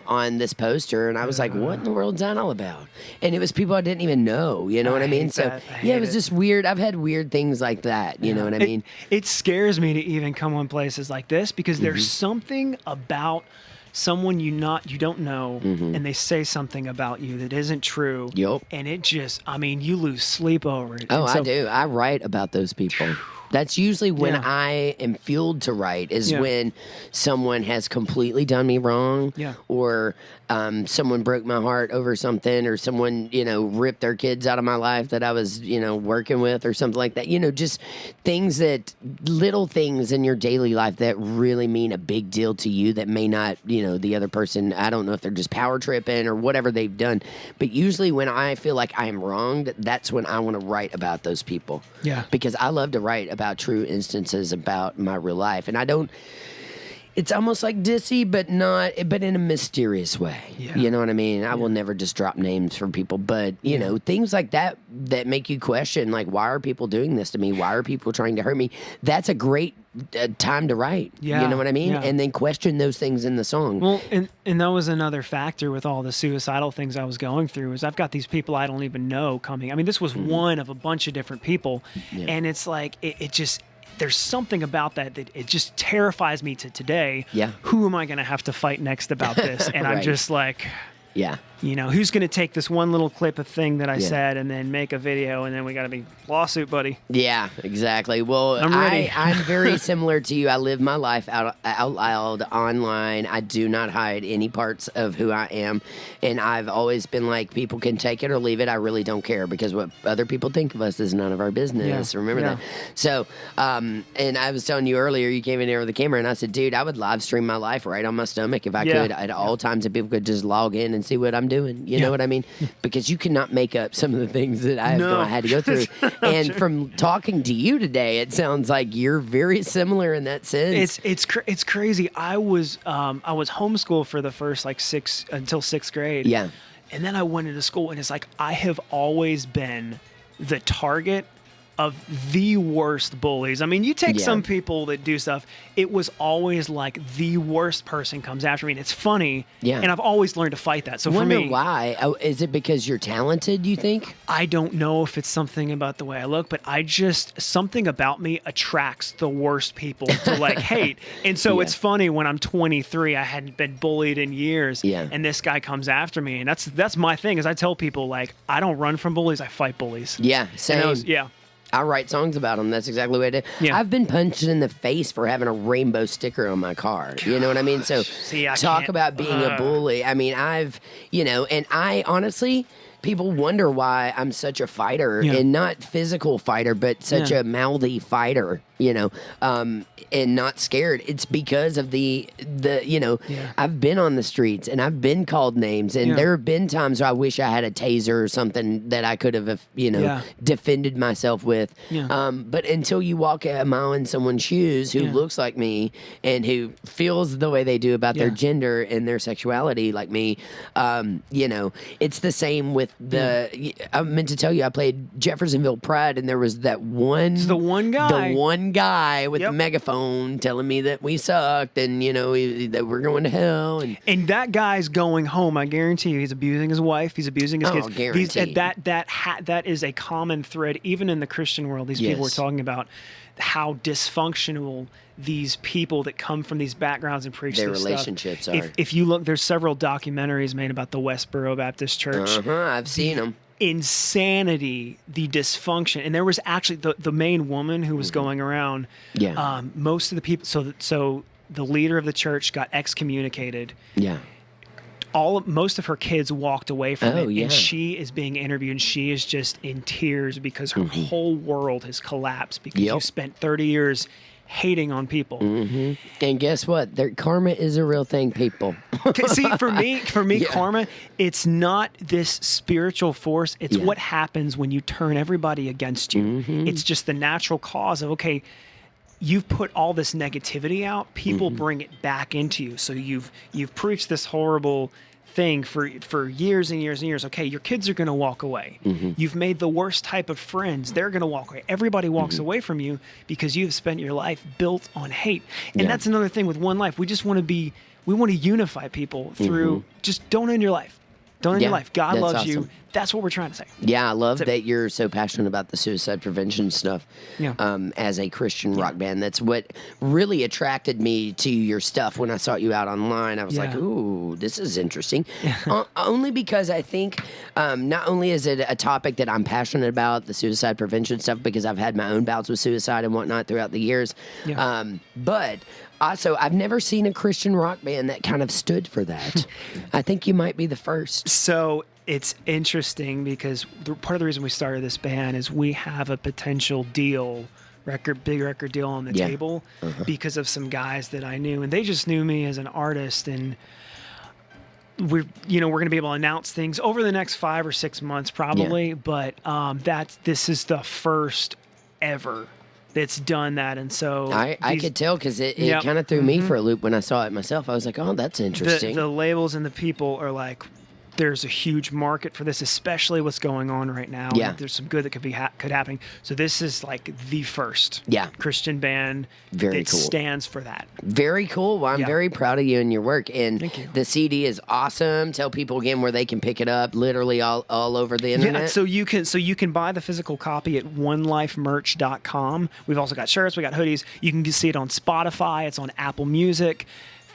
on this poster, and I was like, what in the world's that all about? And it was people I didn't even know, you know what I mean? hate So that. I yeah, hate it was it. just weird. I've had weird things like that, you know what I mean? It scares me to even come on places like this because there's something about someone you don't know and they say something about you that isn't true. Yup. And it just, you lose sleep over it. Oh, And so- I do. I write about those people. That's usually when Yeah. I am fueled to write, is Yeah. when someone has completely done me wrong, Yeah. or someone broke my heart over something, or someone, ripped their kids out of my life that I was, working with, or something like that. Just little things in your daily life that really mean a big deal to you that may not, the other person, I don't know if they're just power tripping or whatever they've done. But usually when I feel like I am wronged, that's when I want to write about those people. Yeah. Because I love to write about true instances about my real life. And I don't, it's almost like dissy, but in a mysterious way. Yeah. You know what I mean? I will never just drop names for people, but things like that make you question, like, why are people doing this to me? Why are people trying to hurt me? That's a great time to write. Yeah. You know what I mean? Yeah. And then question those things in the song. Well, and that was another factor with all the suicidal things I was going through is I've got these people I don't even know coming. This was one of a bunch of different people. Yeah. And it's like, it just, there's something about that it just terrifies me to today. Yeah. Who am I going to have to fight next about this? And I'm Right. just like, Yeah. you know, who's going to take this one little clip of thing that I said and then make a video, and then we got to be lawsuit, buddy. Yeah, exactly. Well, I'm ready. I'm very similar to you. I live my life out loud online. I do not hide any parts of who I am, and I've always been like, people can take it or leave it. I really don't care, because what other people think of us is none of our business. Yeah. Remember that. So, and I was telling you earlier, you came in here with the camera, and I said, dude, I would live stream my life right on my stomach if I could at all times, and people could just log in and see what I'm doing. You know what I mean? Because you cannot make up some of the things that I had to go through. And from talking to you today, it sounds like you're very similar in that sense. It's crazy. I was homeschooled for the first until sixth grade. Yeah. And then I went into school, and it's like I have always been the target of the worst bullies. I mean, you take some people that do stuff, it was always like the worst person comes after me. And it's funny. Yeah. And I've always learned to fight that. So for Wonder me, why? Oh, is it because you're talented, you think? I don't know if it's something about the way I look, but something about me attracts the worst people to like hate. And so it's funny, when I'm 23, I hadn't been bullied in years. Yeah. And this guy comes after me. And that's my thing, is I tell people, like, I don't run from bullies, I fight bullies. Yeah, same. Yeah. I write songs about them. That's exactly what I do. Yeah. I've been punched in the face for having a rainbow sticker on my car. You know what I mean? So talk about being a bully. I mean, and I honestly, people wonder why I'm such a fighter, and not physical fighter, but such a mouthy fighter, and not scared. It's because of I've been on the streets, and I've been called names, and there have been times where I wish I had a taser or something that I could have, defended myself with. Yeah. But until you walk a mile in someone's shoes who looks like me and who feels the way they do about their gender and their sexuality like me, it's the same with I meant to tell you, I played Jeffersonville Pride, and there was that one. It's the one guy with the megaphone telling me that we sucked, and that we're going to hell, and that guy's going home. I guarantee you, he's abusing his wife. He's abusing his kids. Guaranteed. That is a common thread, even in the Christian world. These people are talking about how dysfunctional these people that come from these backgrounds and preach their this relationships stuff. are. If you look, there's several documentaries made about the Westboro Baptist Church. I've seen them. Insanity, the dysfunction, and there was actually the main woman who was going around. Yeah. Most of the people. So the leader of the church got excommunicated. Yeah. Most of her kids walked away from it, yeah. and she is being interviewed, and she is just in tears because her whole world has collapsed because you spent 30 years hating on people. And guess what? Their karma is a real thing, people. See, for me, karma, it's not this spiritual force. It's what happens when you turn everybody against you. It's just the natural cause of, okay, you've put all this negativity out, people bring it back into you. So you've preached this horrible thing for years and years and years. Okay, your kids are going to walk away. You've made the worst type of friends. They're going to walk away. Everybody walks away from you because you've spent your life built on hate. And that's another thing with One Life. We just want to unify people through just don't end your life. Don't end your life. God loves you. That's what we're trying to say. Yeah, I love that you're so passionate about the suicide prevention stuff. Yeah. As a Christian rock band, that's what really attracted me to your stuff when I saw you out online. I was like, "Ooh, this is interesting." Only because I think not only is it a topic that I'm passionate about, the suicide prevention stuff, because I've had my own bouts with suicide and whatnot throughout the years, but also, I've never seen a Christian rock band that kind of stood for that. I think you might be the first. So it's interesting because part of the reason we started this band is we have a potential big record deal on the table because of some guys that I knew, and they just knew me as an artist, and we're going to be able to announce things over the next 5 or 6 months probably, but this is the first ever that's done that. And so I could tell because it kind of threw me for a loop when I saw it myself. I was like, oh, that's interesting. The labels and the people are like, there's a huge market for this, especially what's going on right now. Yeah. There's some good that could happen. So this is like the first Christian band that stands for that. Very cool. Well, I'm very proud of you and your work. And Thank you. The CD is awesome. Tell people again where they can pick it up, literally all over the internet. Yeah, so you can buy the physical copy at ONELIFEmerch.com. We've also got shirts, we got hoodies. You can see it on Spotify, it's on Apple Music,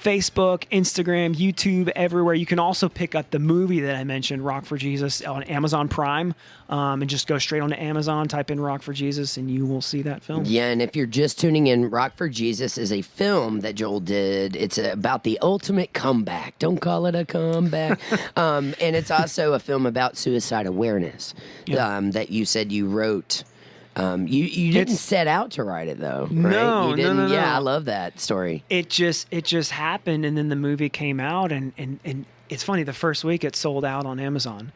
Facebook, Instagram, YouTube, everywhere. You can also pick up the movie that I mentioned, Rock for Jesus, on Amazon Prime, and just go straight onto Amazon, type in Rock for Jesus, and you will see that film. Yeah, and if you're just tuning in, Rock for Jesus is a film that Joel did. It's about the ultimate comeback. Don't call it a comeback. And it's also a film about suicide awareness that you said you wrote. You didn't set out to write it though, right? No, you didn't, no. Yeah, I love that story. It just happened, and then the movie came out, and it's funny. The first week it sold out on Amazon,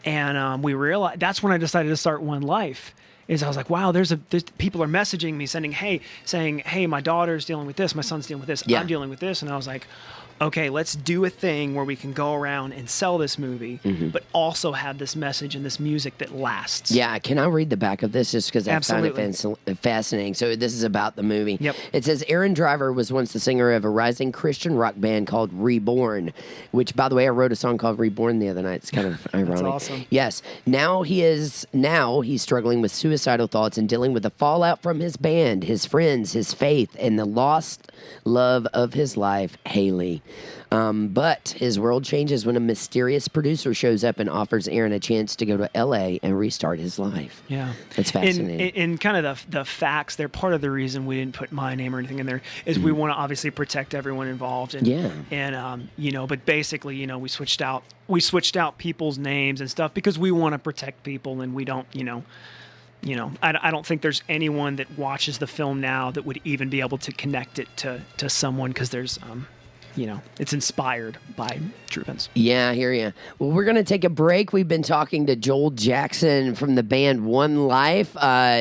and we realized that's when I decided to start One Life. I was like, wow, there's people are messaging me, saying, hey, my daughter's dealing with this, my son's dealing with this, I'm dealing with this, and I was like, okay, let's do a thing where we can go around and sell this movie, but also have this message and this music that lasts. Yeah, can I read the back of this just because I find it fascinating? So this is about the movie. Yep. It says, Aaron Driver was once the singer of a rising Christian rock band called Reborn, which, by the way, I wrote a song called Reborn the other night. It's kind of ironic. That's awesome. Yes. Now he's struggling with suicidal thoughts and dealing with the fallout from his band, his friends, his faith, and the lost love of his life, Haley. But his world changes when a mysterious producer shows up and offers Aaron a chance to go to L.A. and restart his life. Yeah. It's fascinating. And kind of the facts, they're part of the reason we didn't put my name or anything in there, is we want to obviously protect everyone involved. And, but basically, we switched out people's names and stuff because we want to protect people, and we don't, I don't think there's anyone that watches the film now that would even be able to connect it to someone, because there's, it's inspired by true events. Yeah, I hear you. Well, we're going to take a break. We've been talking to Joel Jackson from the band One Life.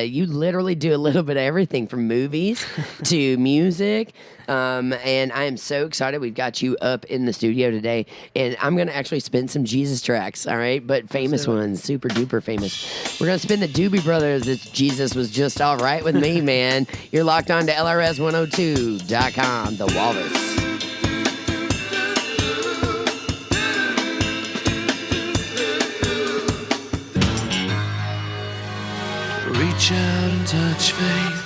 You literally do a little bit of everything from movies to music. And I am so excited. We've got you up in the studio today. And I'm going to actually spin some Jesus tracks, all right? But famous ones, super duper famous. We're going to spin the Doobie Brothers. It's Jesus Was Just All Right With Me, man. You're locked on to LRS102.com, The Walrus. Reach out and touch faith.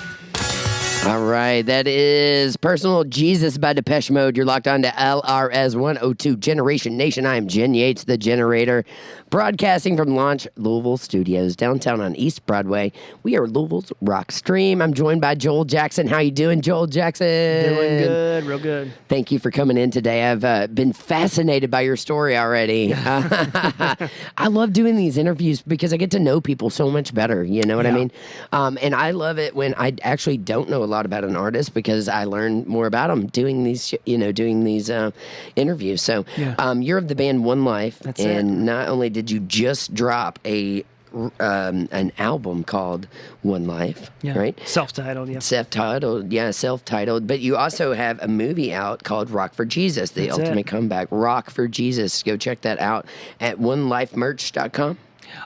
All right, that is Personal Jesus by Depeche Mode. You're locked on to LRS 102 Generation Nation. I am Jen Yates, the Generator, broadcasting from Launch Louisville Studios, downtown on East Broadway. We are Louisville's rock stream. I'm joined by Joel Jackson. How you doing, Joel Jackson? Doing good, real good. Thank you for coming in today. I've been fascinated by your story already. I love doing these interviews because I get to know people so much better. You know what I mean? And I love it when I actually don't know a lot about an artist because I learn more about them doing these, interviews. So you're of the band One Life. That's and not only did you just drop an album called One Life, right? Self-titled, yeah. Self-titled. But you also have a movie out called Rock for Jesus, The Ultimate Comeback. Rock for Jesus. Go check that out at onelifemerch.com.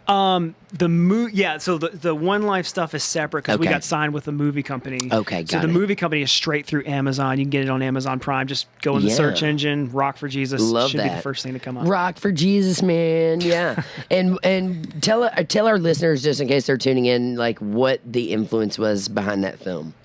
So the One Life stuff is separate because we got signed with a movie company. Okay, got So the movie company is straight through Amazon. You can get it on Amazon Prime. Just go in the search engine, Rock for Jesus. Love should that. be the first thing to come up. Rock for Jesus, man. Yeah. and tell our listeners, just in case they're tuning in, like what the influence was behind that film.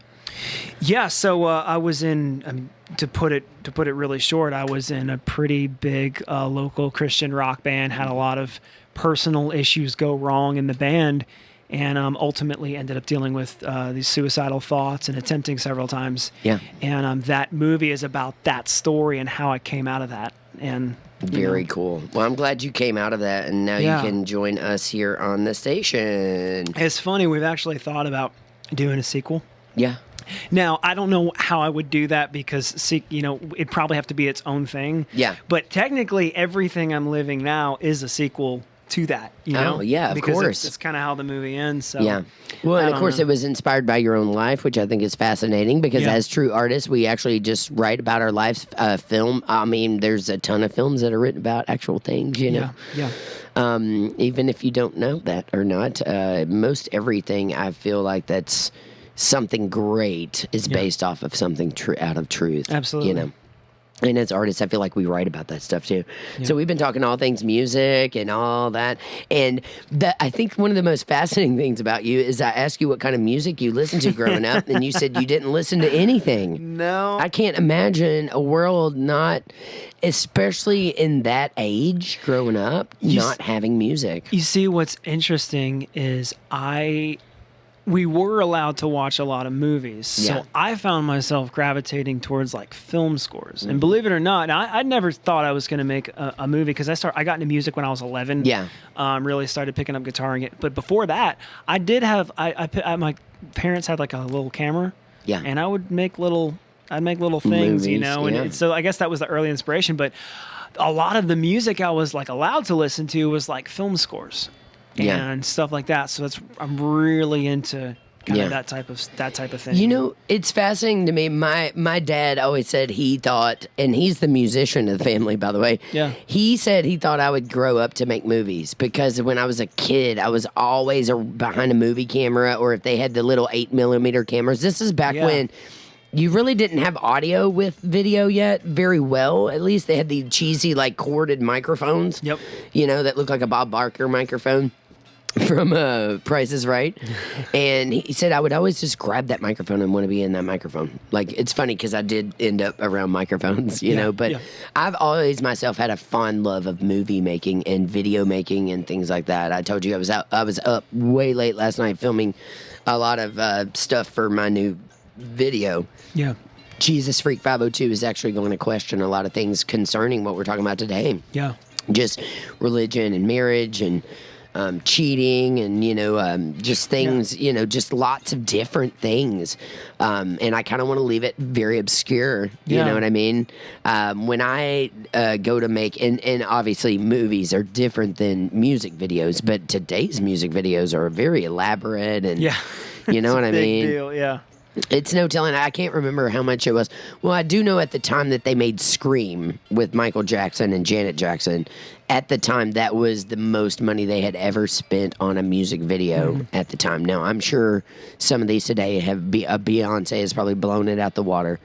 Yeah, so I was in, to put it really short, I was in a pretty big local Christian rock band, had a lot of personal issues go wrong in the band, and ultimately ended up dealing with these suicidal thoughts and attempting several times. Yeah. And that movie is about that story and how I came out of that. And Very cool. Well, I'm glad you came out of that, and now you can join us here on the station. It's funny, we've actually thought about doing a sequel. Yeah. Now, I don't know how I would do that because, it'd probably have to be its own thing. Yeah. But technically, everything I'm living now is a sequel to that, Oh, yeah, of course. It's kind of how the movie ends. So, yeah. Well, and of course, it was inspired by your own life, which I think is fascinating because as true artists, we actually just write about our lives. Film. I mean, there's a ton of films that are written about actual things, Yeah. Even if you don't know that or not, most everything I feel like that's something great is based off of something out of truth. Absolutely. And as artists, I feel like we write about that stuff too. So we've been talking all things music and all that. And I think one of the most fascinating things about you is I asked you what kind of music you listened to growing up, and you said you didn't listen to anything. No. I can't imagine a world not, especially in that age, growing up, not having music. You see, what's interesting is we were allowed to watch a lot of movies. So I found myself gravitating towards like film scores. And believe it or not, I never thought I was going to make a movie because I got into music when I was 11. Yeah. Really started picking up guitar. But before that, I did have, my parents had like a little camera. Yeah. And I'd make little things, you Movies, know. And so I guess that was the early inspiration. But a lot of the music I was like allowed to listen to was like film scores. And stuff like that. So I'm really into kind of that type of thing. You know, it's fascinating to me. My dad always said he thought, and he's the musician of the family, by the way. Yeah. He said he thought I would grow up to make movies because when I was a kid, I was always behind a movie camera, or if they had the little 8mm cameras. This is back when you really didn't have audio with video yet very well. At least they had the cheesy, like, corded microphones. Yep. You know, that looked like a Bob Barker microphone from Price is Right. And he said I would always just grab that microphone and want to be in that microphone. Like, it's funny because I did end up around microphones, you know, but I've always myself had a fond love of movie making and video making and things like that. I told you I was up way late last night filming a lot of stuff for my new video. Yeah. Jesus Freak 502 is actually going to question a lot of things concerning what we're talking about today. Yeah. Just religion and marriage and cheating and, you know, just things, you know, just lots of different things. And I kind of want to leave it very obscure. You know what I mean? When I go to make, and obviously movies are different than music videos, but today's music videos are very elaborate and, you know what I mean? Big deal, yeah. It's no telling. I can't remember how much it was. Well, I do know at the time that they made Scream with Michael Jackson and Janet Jackson. At the time, that was the most money they had ever spent on a music video at the time. Now, I'm sure some of these today have Beyonce has probably blown it out the water.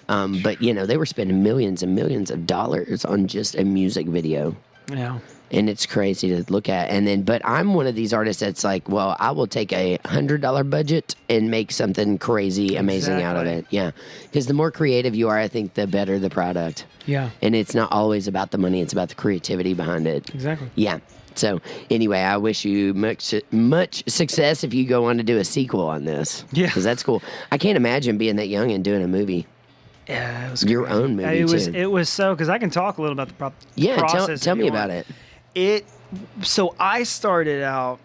But, you know, they were spending millions and millions of dollars on just a music video. Yeah. And it's crazy to look at. And then, but I'm one of these artists that's like, well, I will take a $100 budget and make something crazy, amazing out of it. Yeah. Because the more creative you are, I think the better the product. Yeah. And it's not always about the money. It's about the creativity behind it. Exactly. Yeah. So anyway, I wish you much success if you go on to do a sequel on this. Yeah. Because that's cool. I can't imagine being that young and doing a movie. Yeah, it was Your crazy. own movie, too. It was so, because I can talk a little about the process. Tell if me you about want. it. So I started out,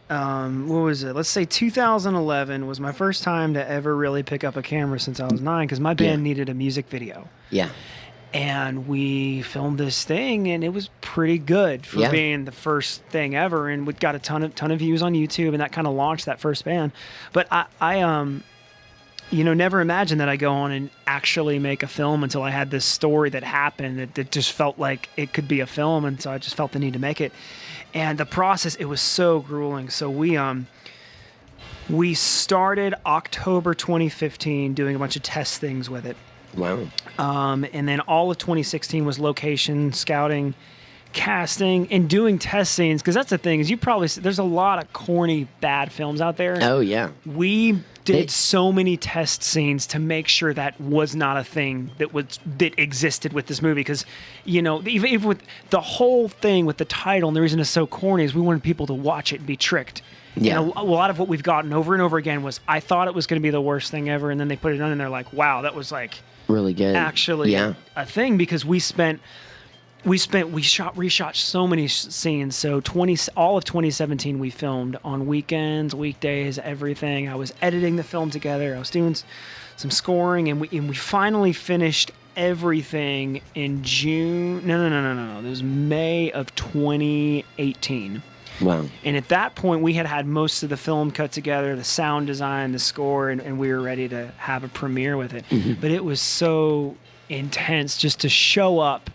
what was it? Let's say 2011 was my first time to ever really pick up a camera since I was 9, because my band needed a music video. Yeah. And we filmed this thing, and it was pretty good for being the first thing ever. And we got a ton of views on YouTube, and that kind of launched that first band. But I you know, never imagined that I'd go on and actually make a film until I had this story that happened that just felt like it could be a film, and so I just felt the need to make it. And the process, it was so grueling. So we started October 2015 doing a bunch of test things with it. Wow. And then all of 2016 was location scouting, casting, and doing test scenes. Because that's the thing, is there's a lot of corny, bad films out there. Oh, yeah. We did so many test scenes to make sure that was not a thing that existed with this movie. Because, you know, even with the whole thing with the title, and the reason it's so corny is we wanted people to watch it and be tricked. Yeah. And a lot of what we've gotten over and over again was, I thought it was going to be the worst thing ever, and then they put it on and they're like, wow, that was like really good. Actually a thing, because we reshot so many scenes. So all of 2017 we filmed on weekends, weekdays, everything. I was editing the film together. I was doing some scoring, and we finally finished everything in June. No. It was May of 2018. Wow. And at that point, we had most of the film cut together, the sound design, the score, and we were ready to have a premiere with it. Mm-hmm. But it was so intense just to show up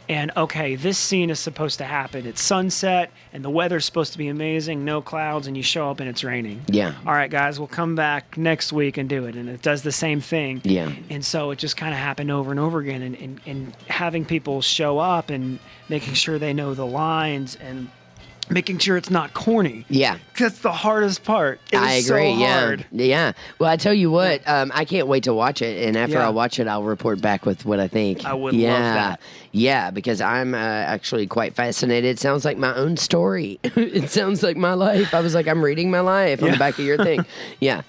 And okay, this scene is supposed to happen. It's sunset and the weather's supposed to be amazing, no clouds, and you show up and it's raining. Yeah. All right, guys, we'll come back next week and do it. And it does the same thing. Yeah. And so it just kind of happened over and over again. And having people show up and making sure they know the lines and making sure it's not corny. Yeah. That's the hardest part. I agree. So hard. Yeah. Well, I tell you what, I can't wait to watch it. And after I watch it, I'll report back with what I think. I would love that. Yeah, because I'm actually quite fascinated. It sounds like my own story. It sounds like my life. I was like, I'm reading my life on the back of your thing. Yeah.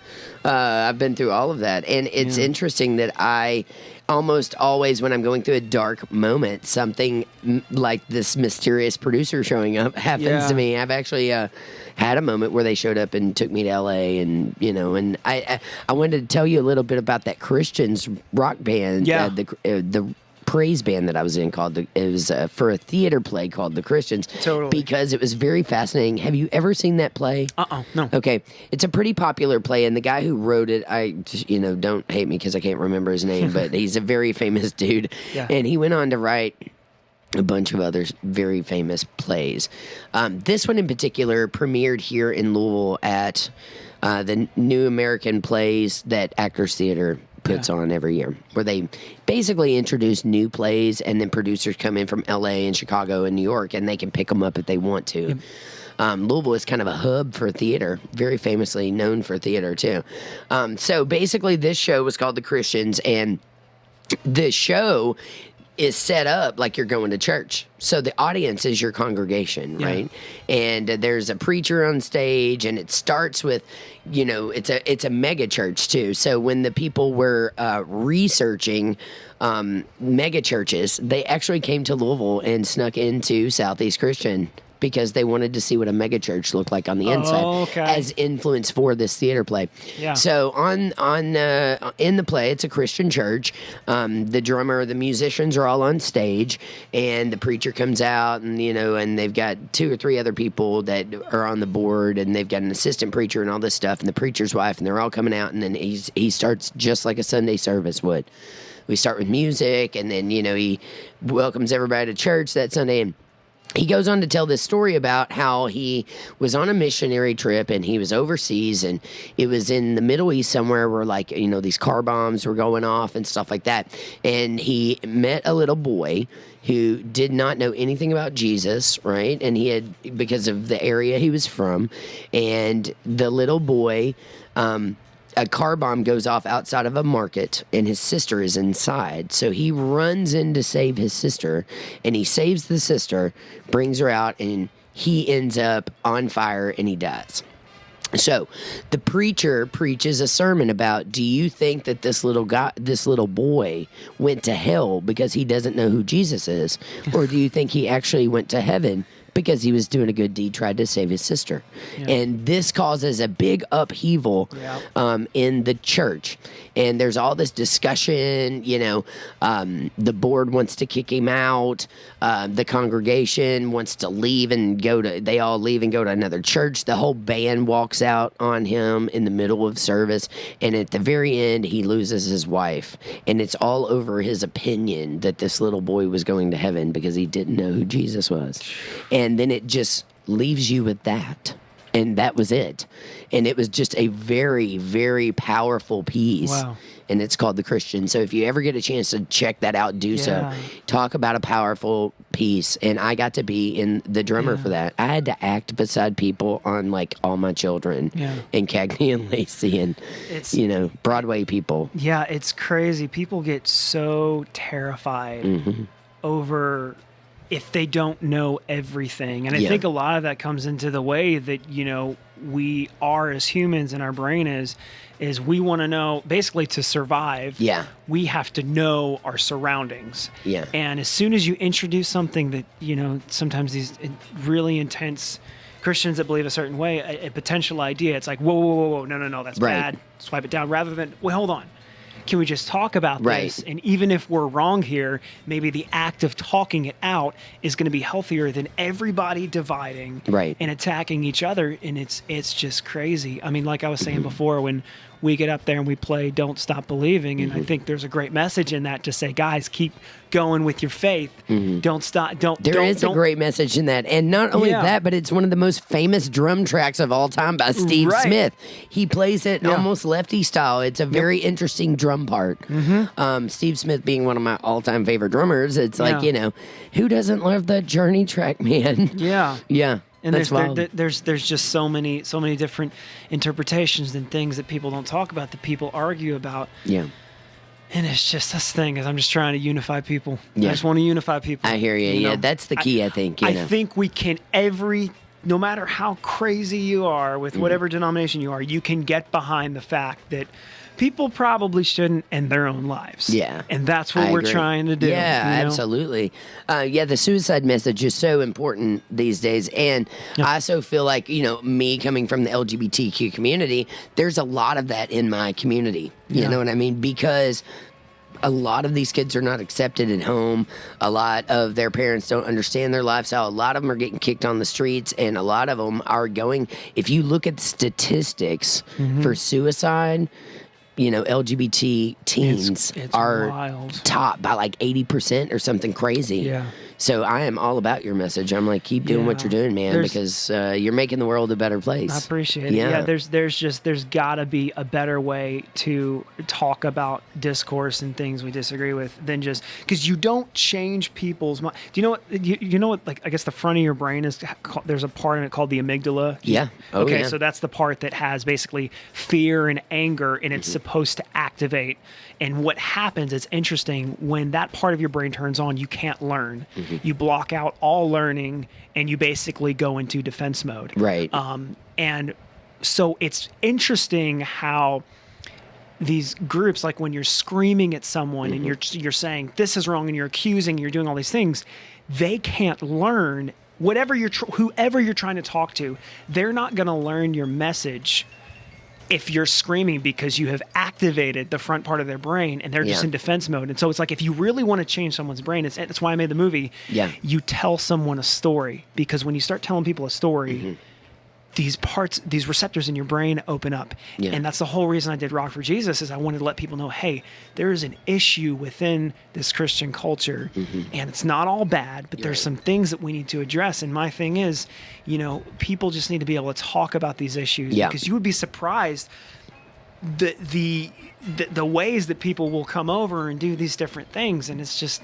I've been through all of that. And it's interesting that I almost always, when I'm going through a dark moment, something like this mysterious producer showing up happens to me. I've actually had a moment where they showed up and took me to LA, and and I wanted to tell you a little bit about that Christians rock band, the praise band that I was in it was for a theater play called The Christians. Totally. Because it was very fascinating. Have you ever seen that play? No. Okay. It's a pretty popular play, and the guy who wrote it, don't hate me because I can't remember his name, but he's a very famous dude. Yeah. And he went on to write a bunch of other very famous plays. This one in particular premiered here in Louisville at the New American Plays that Actors Theater puts on every year, where they basically introduce new plays, and then producers come in from LA and Chicago and New York, and they can pick them up if they want to. Yep. Louisville is kind of a hub for theater, very famously known for theater too. So basically this show was called The Christians, and the show is set up like you're going to church. So the audience is your congregation, right? And there's a preacher on stage, and it starts with, it's a mega church too. So when the people were researching mega churches, they actually came to Louisville and snuck into Southeast Christian because they wanted to see what a megachurch looked like on the inside as influence for this theater play. Yeah. So in the play, it's a Christian church. The drummer, the musicians are all on stage, and the preacher comes out, and and they've got 2 or 3 other people that are on the board, and they've got an assistant preacher and all this stuff, and the preacher's wife, and they're all coming out, and then he starts just like a Sunday service would. We start with music, and then he welcomes everybody to church that Sunday, and he goes on to tell this story about how he was on a missionary trip, and he was overseas, and it was in the Middle East somewhere where these car bombs were going off and stuff like that. And he met a little boy who did not know anything about Jesus, right? And he had, because of the area he was from, and the little boy, a car bomb goes off outside of a market, and his sister is inside. So he runs in to save his sister, and he saves the sister, brings her out, and he ends up on fire, and he dies. So the preacher preaches a sermon about, do you think that this little boy went to hell because he doesn't know who Jesus is? Or do you think he actually went to heaven because he was doing a good deed, tried to save his sister? Yeah. And this causes a big upheaval in the church. And there's all this discussion, the board wants to kick him out. The congregation wants to leave and they all leave and go to another church. The whole band walks out on him in the middle of service. And at the very end, he loses his wife. And it's all over his opinion that this little boy was going to heaven because he didn't know who Jesus was. And then it just leaves you with that. And that was it. And it was just a very, very powerful piece. Wow. And it's called The Christian. So if you ever get a chance to check that out, do so. Talk about a powerful piece. And I got to be in the drummer for that. I had to act beside people on All My Children and Cagney and Lacey and, Broadway people. Yeah, it's crazy. People get so terrified over if they don't know everything. And I think a lot of that comes into the way that, we are as humans, and our brain is we want to know, basically to survive, we have to know our surroundings. Yeah. And as soon as you introduce something that, sometimes these really intense Christians that believe a certain way, a potential idea, it's like, whoa, no, that's bad. Swipe it down, rather than, well, hold on. can we just talk about Right. this? And even if we're wrong here, maybe the act of talking it out is going to be healthier than everybody dividing Right. and attacking each other. And it's just crazy. I mean, like I was saying Mm-hmm. before, when we get up there and we play Don't Stop Believing, and I think there's a great message in that to say, guys, keep going with your faith. Don't stop. There is a great message in that. And not only Yeah. that, but it's one of the most famous drum tracks of all time by Steve Right. Smith. He plays it Yeah. almost lefty style. It's a very interesting drum part. Steve Smith being one of my all-time favorite drummers, it's like, Yeah. who doesn't love that Journey track, man? Yeah. Yeah. And that's wild. there's just so many different interpretations and things that people don't talk about, that people argue about. Yeah. And it's just, this thing is, I'm just trying to unify people. Yeah. I just want to unify people. I hear you. know? Yeah, that's the key, I think. I think we can, no matter how crazy you are with whatever denomination you are, you can get behind the fact that people probably shouldn't end their own lives. Yeah. And that's what I we're agree. trying to do. Yeah, you know? absolutely. The suicide message is so important these days. And I also feel like, me coming from the LGBTQ community, there's a lot of that in my community. You know what I mean? Because a lot of these kids are not accepted at home. A lot of their parents don't understand their lifestyle. A lot of them are getting kicked on the streets, and a lot of them are going. If you look at the statistics for suicide, LGBT teens It's are wild. top by like 80% or something crazy. Yeah. So I am all about your message. I'm like, keep doing what Yeah. you're doing, man, There's- because you're making the world a better place. I appreciate it. Yeah. Yeah, there's gotta be a better way to talk about discourse and things we disagree with than just, because you don't change people's mind. Do you know what? You know what? Like, I guess the front of your brain is, there's a part in it called the amygdala. Yeah. Oh, Okay, yeah. so that's the part that has basically fear and anger, and Mm-hmm. it's supposed to activate. And what happens, it's interesting, when that part of your brain turns on, you can't learn. Mm-hmm. You block out all learning, and you basically go into defense mode. Right. And so it's interesting how these groups, like when you're screaming at someone and you're saying this is wrong, and you're accusing, you're doing all these things, they can't learn. Whoever you're trying to talk to, they're not going to learn your message if you're screaming, because you have activated the front part of their brain and they're just Yeah. in defense mode. And so it's like, if you really want to change someone's brain, that's why I made the movie. Yeah. You tell someone a story, because when you start telling people a story, these receptors in your brain open up. Yeah. And that's the whole reason I did Rock for Jesus, is I wanted to let people know, hey, there is an issue within this Christian culture, and it's not all bad, but there's some things that we need to address. And my thing is, people just need to be able to talk about these issues, Yeah. because you would be surprised the ways that people will come over and do these different things. And it's just,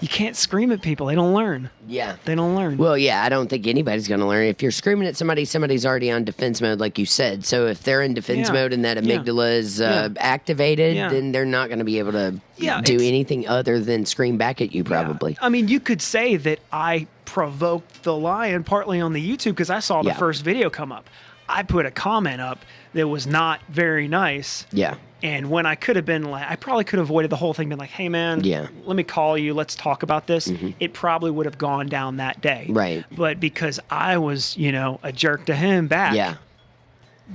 you can't scream at people. They don't learn. Yeah. They don't learn. Well, yeah, I don't think anybody's going to learn. If you're screaming at somebody, somebody's already on defense mode, like you said. So if they're in defense Yeah. mode and that Yeah. amygdala is Yeah. activated, Yeah. then they're not going to be able to Yeah, do it's- anything other than scream back at you, probably. I mean, you could say that I provoked the lion partly on the YouTube, because I saw the Yeah. first video come up. I put a comment up that was not very nice. Yeah. And when I could have been like, I probably could have avoided the whole thing, been like, hey, man, Yeah. let me call you. Let's talk about this. It probably would have gone down that day. Right. But because I was, a jerk to him back, Yeah.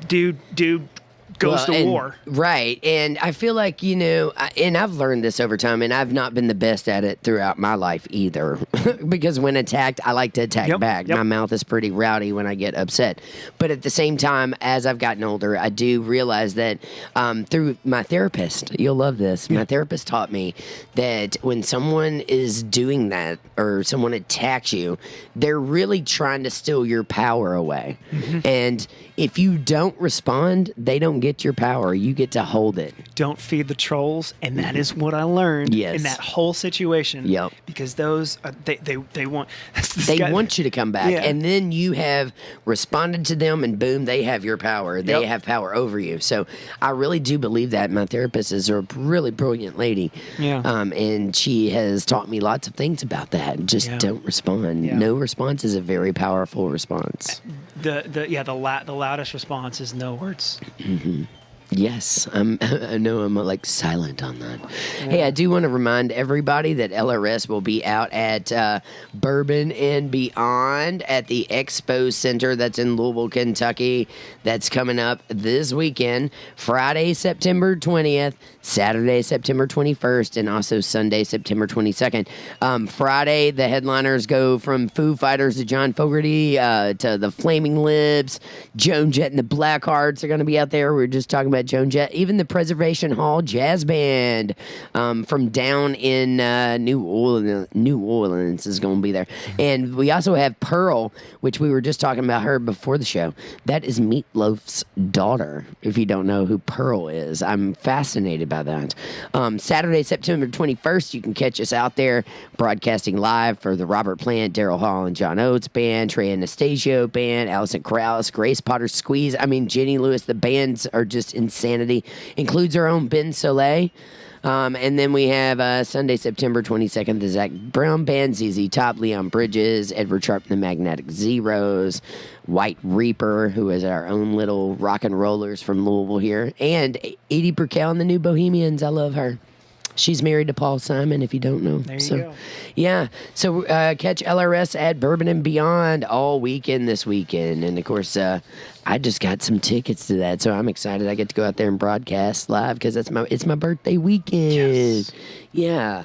dude goes to and- war. Right. And I feel like, and I've learned this over time, and I've not been the best at it throughout my life either. Because when attacked, I like to attack Yep, back. yep. My mouth is pretty rowdy when I get upset. But at the same time, as I've gotten older, I do realize that through my therapist, you'll love this, my therapist taught me that when someone is doing that or someone attacks you, they're really trying to steal your power away. And if you don't respond, they don't get your power. You get to hold it. Don't feed the trolls, and that is what I learned Yes. in that whole situation. Yep. Because those they want They want you to come back, Yeah. and then you have responded to them, and boom, they have your power. They Yep. have power over you. So I really do believe that. My therapist is a really brilliant lady, Yeah. and she has taught me lots of things about that. Just Yeah. don't respond. Yeah. No response is a very powerful response. the loudest response is no words. Yes, I know I'm like silent on that. Yeah. Hey, I do want to remind everybody that LRS will be out at Bourbon and Beyond at the Expo Center that's in Louisville, Kentucky. That's coming up this weekend, Friday, September 20th, Saturday, September 21st, and also Sunday, September 22nd. Friday, the headliners go from Foo Fighters to John Fogerty to the Flaming Lips. Joan Jett and the Blackhearts are going to be out there. We were just talking about Joan Jett. Even the Preservation Hall Jazz Band from down in New Orleans is going to be there. And we also have Pearl, which we were just talking about her before the show. That is Meatloaf's daughter, if you don't know who Pearl is. I'm fascinated by that. Saturday, September 21st, you can catch us out there broadcasting live for the Robert Plant, Daryl Hall, and John Oates Band, Trey Anastasio Band, Allison Krauss, Grace Potter Squeeze. I mean, Jenny Lewis. The bands are just insanity. Includes our own Ben Soleil. And then we have Sunday, September 22nd, the Zach Brown Band, ZZ Top, Leon Bridges, Edward Sharp, the Magnetic Zeros, White Reaper, who is our own little rock and rollers from Louisville here, and Edie Brickell and the New Bohemians. I love her. She's married to Paul Simon, if you don't know. There you go. Yeah. So catch LRS at Bourbon and Beyond all weekend this weekend. And, of course, I just got some tickets to that, so I'm excited. I get to go out there and broadcast live because it's my birthday weekend. Yes. Yeah.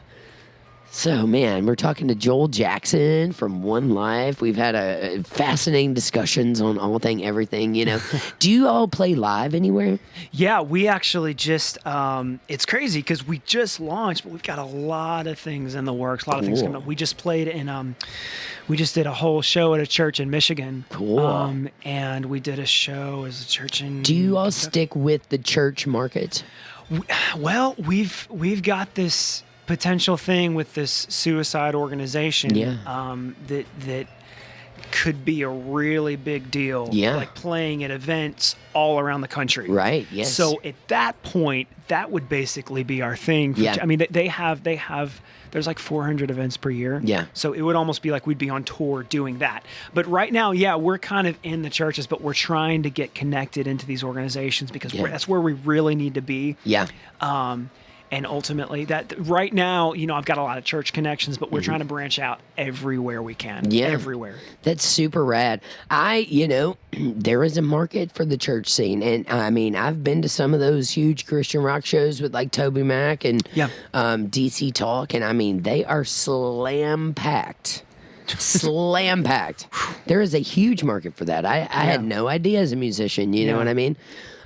So, man, we're talking to Joel Jackson from ONELIFE. We've had fascinating discussions on all thing, everything, you know. Do you all play live anywhere? Yeah, we actually just, it's crazy because we just launched, but we've got a lot of things in the works, a lot of things coming up. We just played we just did a whole show at a church in Michigan. Cool. And we did a show as a church in Do you all Kentucky. stick with the church market? Well, we've got this potential thing with this suicide organization that could be a really big deal. Yeah. Like playing at events all around the country. Right, yes. So at that point, that would basically be our thing. Yeah. I mean, they have there's like 400 events per year. Yeah. So it would almost be like we'd be on tour doing that. But right now, yeah, we're kind of in the churches, but we're trying to get connected into these organizations because that's where we really need to be. Yeah. And ultimately, that right now, you know, I've got a lot of church connections, but we're trying to branch out everywhere we can. Yeah. Everywhere. That's super rad. There is a market for the church scene. And I mean, I've been to some of those huge Christian rock shows with like Toby Mac and DC Talk. And I mean, they are slam packed. Slam packed. There is a huge market for that. I had no idea as a musician. You know what I mean?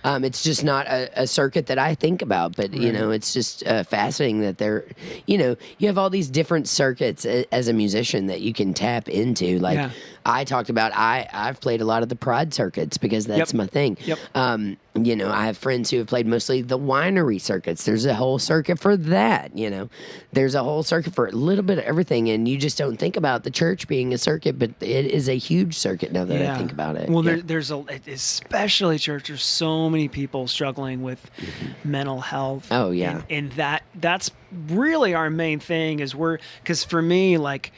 It's just not a circuit that I think about, but, you know, it's just fascinating that you have all these different circuits as a musician that you can tap into. Like I talked about, I've played a lot of the Pride circuits because that's my thing. Yep. I have friends who have played mostly the winery circuits. There's a whole circuit for that, you know. There's a whole circuit for a little bit of everything, and you just don't think about the church being a circuit, but it is a huge circuit now that I think about it. Well, there's especially church, there's so many people struggling with mental health. Oh, yeah. And that's really our main thing because for me, like,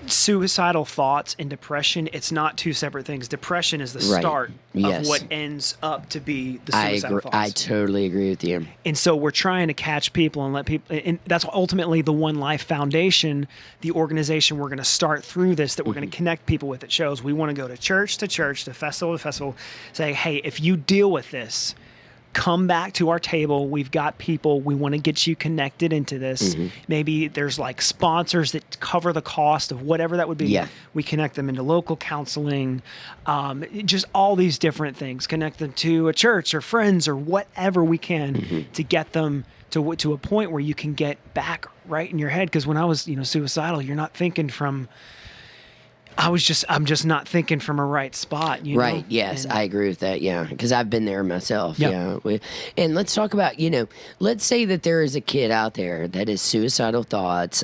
suicidal thoughts and depression, it's not two separate things. Depression is the start of what ends up to be the suicidal thoughts. I totally agree with you. And so we're trying to catch people and let people, and that's ultimately the ONELIFE Foundation, the organization we're going to start through this, that we're going to connect people with at shows. We want to go to church, to festival to festival, say, hey, if you deal with this, come back to our table. We've got people. We want to get you connected into this. Maybe there's like sponsors that cover the cost of whatever that would be. Yeah. We connect them into local counseling, just all these different things. Connect them to a church or friends or whatever we can to get them to a point where you can get back right in your head. Because when I was, suicidal, you're not thinking from. I'm just not thinking from a right spot, Right, yes, I agree with that, yeah, because I've been there myself, yeah. And let's talk about, let's say that there is a kid out there that has suicidal thoughts,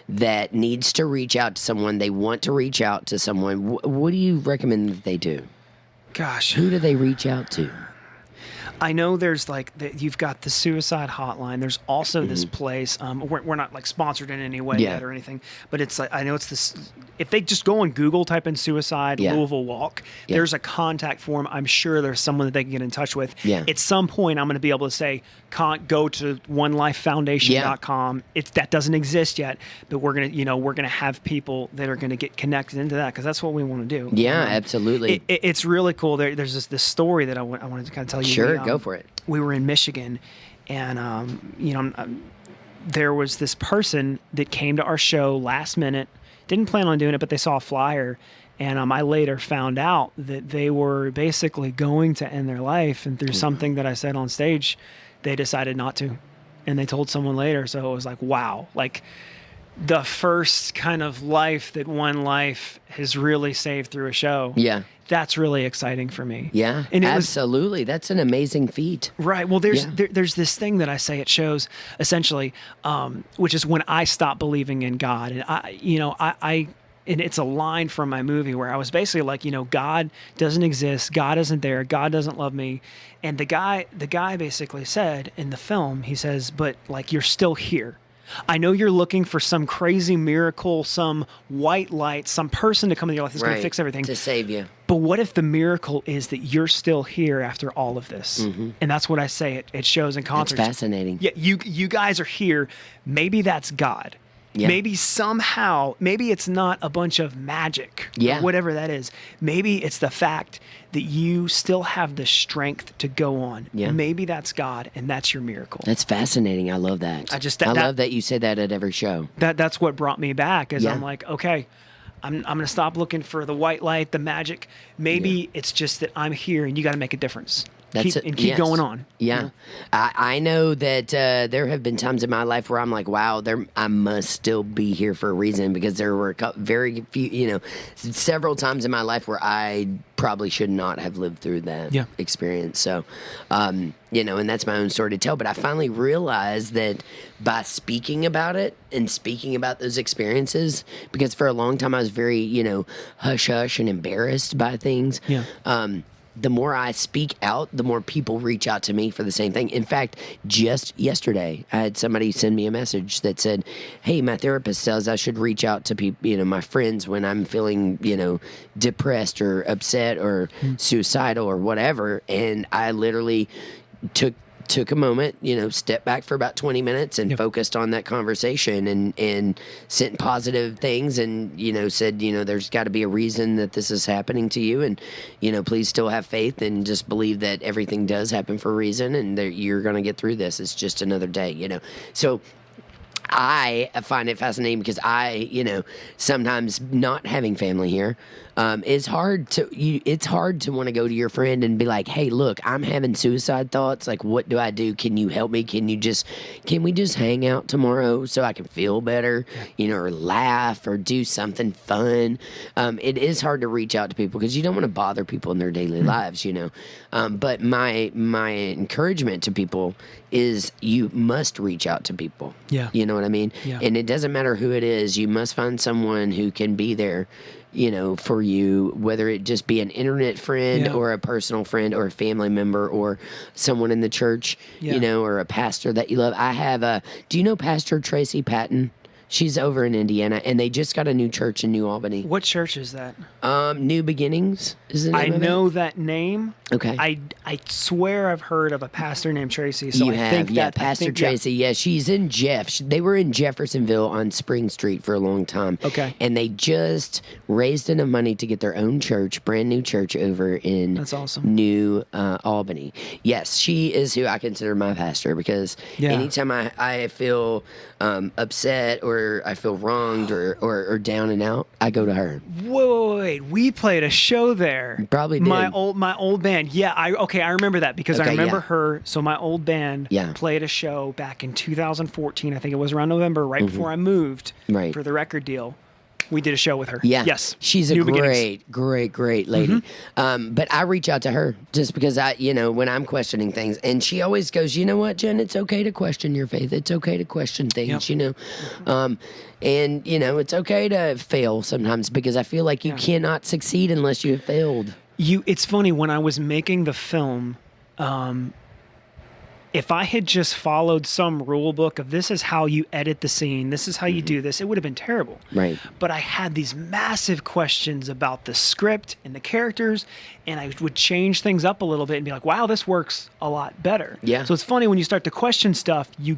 that needs to reach out to someone, they want to reach out to someone. What do you recommend that they do? Gosh. Who do they reach out to? I know there's like you've got the suicide hotline. There's also this place. We're not like sponsored in any way yet or anything, but it's like I know it's this. If they just go on Google, type in suicide Louisville Walk, there's a contact form. I'm sure there's someone that they can get in touch with. Yeah. At some point, I'm going to be able to say, go to ONELIFEFoundation.com. That doesn't exist yet, but we're gonna have people that are going to get connected into that because that's what we want to do. Yeah, absolutely. It's really cool. There's this story that I wanted to kind of tell you. Sure, go for it. We were in Michigan, and there was this person that came to our show last minute. Didn't plan on doing it, but they saw a flyer, and I later found out that they were basically going to end their life, and through something that I said on stage, they decided not to, and they told someone later. So it was like, wow, like the first kind of life that one life has really saved through a show. Yeah. That's really exciting for me. Yeah, and absolutely. That's an amazing feat. Right. Well, there's this thing that I say at shows, essentially, which is when I stop believing in God, and I and it's a line from my movie where I was basically like, God doesn't exist, God isn't there, God doesn't love me, and the guy basically said in the film, he says, but like you're still here. I know you're looking for some crazy miracle, some white light, some person to come into your life that's going to fix everything. To save you. But what if the miracle is that you're still here after all of this? Mm-hmm. And that's what I say at shows and concerts. That's fascinating. Yeah, you guys are here. Maybe that's God. Yeah. Maybe somehow, maybe it's not a bunch of magic or whatever that is. Maybe it's the fact that you still have the strength to go on. Yeah. Maybe that's God, and that's your miracle. That's fascinating. I love that. I love that you say that at every show. That's what brought me back, is I'm like, okay, I'm going to stop looking for the white light, the magic. Maybe it's just that I'm here, and you got to make a difference. Keep going on. Yeah. I know that there have been times in my life where I'm like, wow, I must still be here for a reason, because there were very few, several times in my life where I probably should not have lived through that experience. So, and that's my own story to tell. But I finally realized that by speaking about it and speaking about those experiences, because for a long time I was very, hush hush and embarrassed by things. Yeah. The more I speak out, the more people reach out to me for the same thing. In fact, just yesterday, I had somebody send me a message that said, hey, my therapist says I should reach out to people, my friends, when I'm feeling, depressed or upset or suicidal or whatever. And I literally took a moment, stepped back for about 20 minutes and focused on that conversation and sent positive things and, said, there's got to be a reason that this is happening to you. And, please still have faith and just believe that everything does happen for a reason and that you're going to get through this. It's just another day, So I find it fascinating because sometimes not having family here is hard to. It's hard to want to go to your friend and be like, "Hey, look, I'm having suicide thoughts. Like, what do I do? Can you help me? Can we just hang out tomorrow so I can feel better? Or laugh or do something fun." It is hard to reach out to people because you don't want to bother people in their daily lives. But my encouragement to people is you must reach out to people. Yeah. You know what I mean? Yeah. And it doesn't matter who it is. You must find someone who can be there, for you, whether it just be an internet friend or a personal friend or a family member or someone in the church, or a pastor that you love. I have do you know Pastor Tracy Patton? She's over in Indiana, and they just got a new church in New Albany. What church is that? New Beginnings is the name of it. I know that name. Okay. I swear I've heard of a pastor named Tracy. So Pastor Tracy. Yeah, she's in They were in Jeffersonville on Spring Street for a long time. Okay. And they just raised enough money to get their own church, brand new church over in That's awesome. New Albany. Yes, she is who I consider my pastor because anytime I feel upset or I feel wronged or down and out, I go to her. Wait. We played a show there. Probably did. My old band. Yeah, I remember that because I remember her. So my old band played a show back in 2014. I think it was around November, right before I moved for the record deal. We did a show with her. Yeah. Yes. She's a great lady. But I reach out to her just because when I'm questioning things, and she always goes, you know what, Jen, it's okay to question your faith. It's okay to question things, and it's okay to fail sometimes because I feel like you cannot succeed unless you have failed. It's funny, when I was making the film, if I had just followed some rule book of this is how you edit the scene, this is how you do this, it would have been terrible. Right. But I had these massive questions about the script and the characters, and I would change things up a little bit and be like, wow, this works a lot better. Yeah. So it's funny when you start to question stuff, you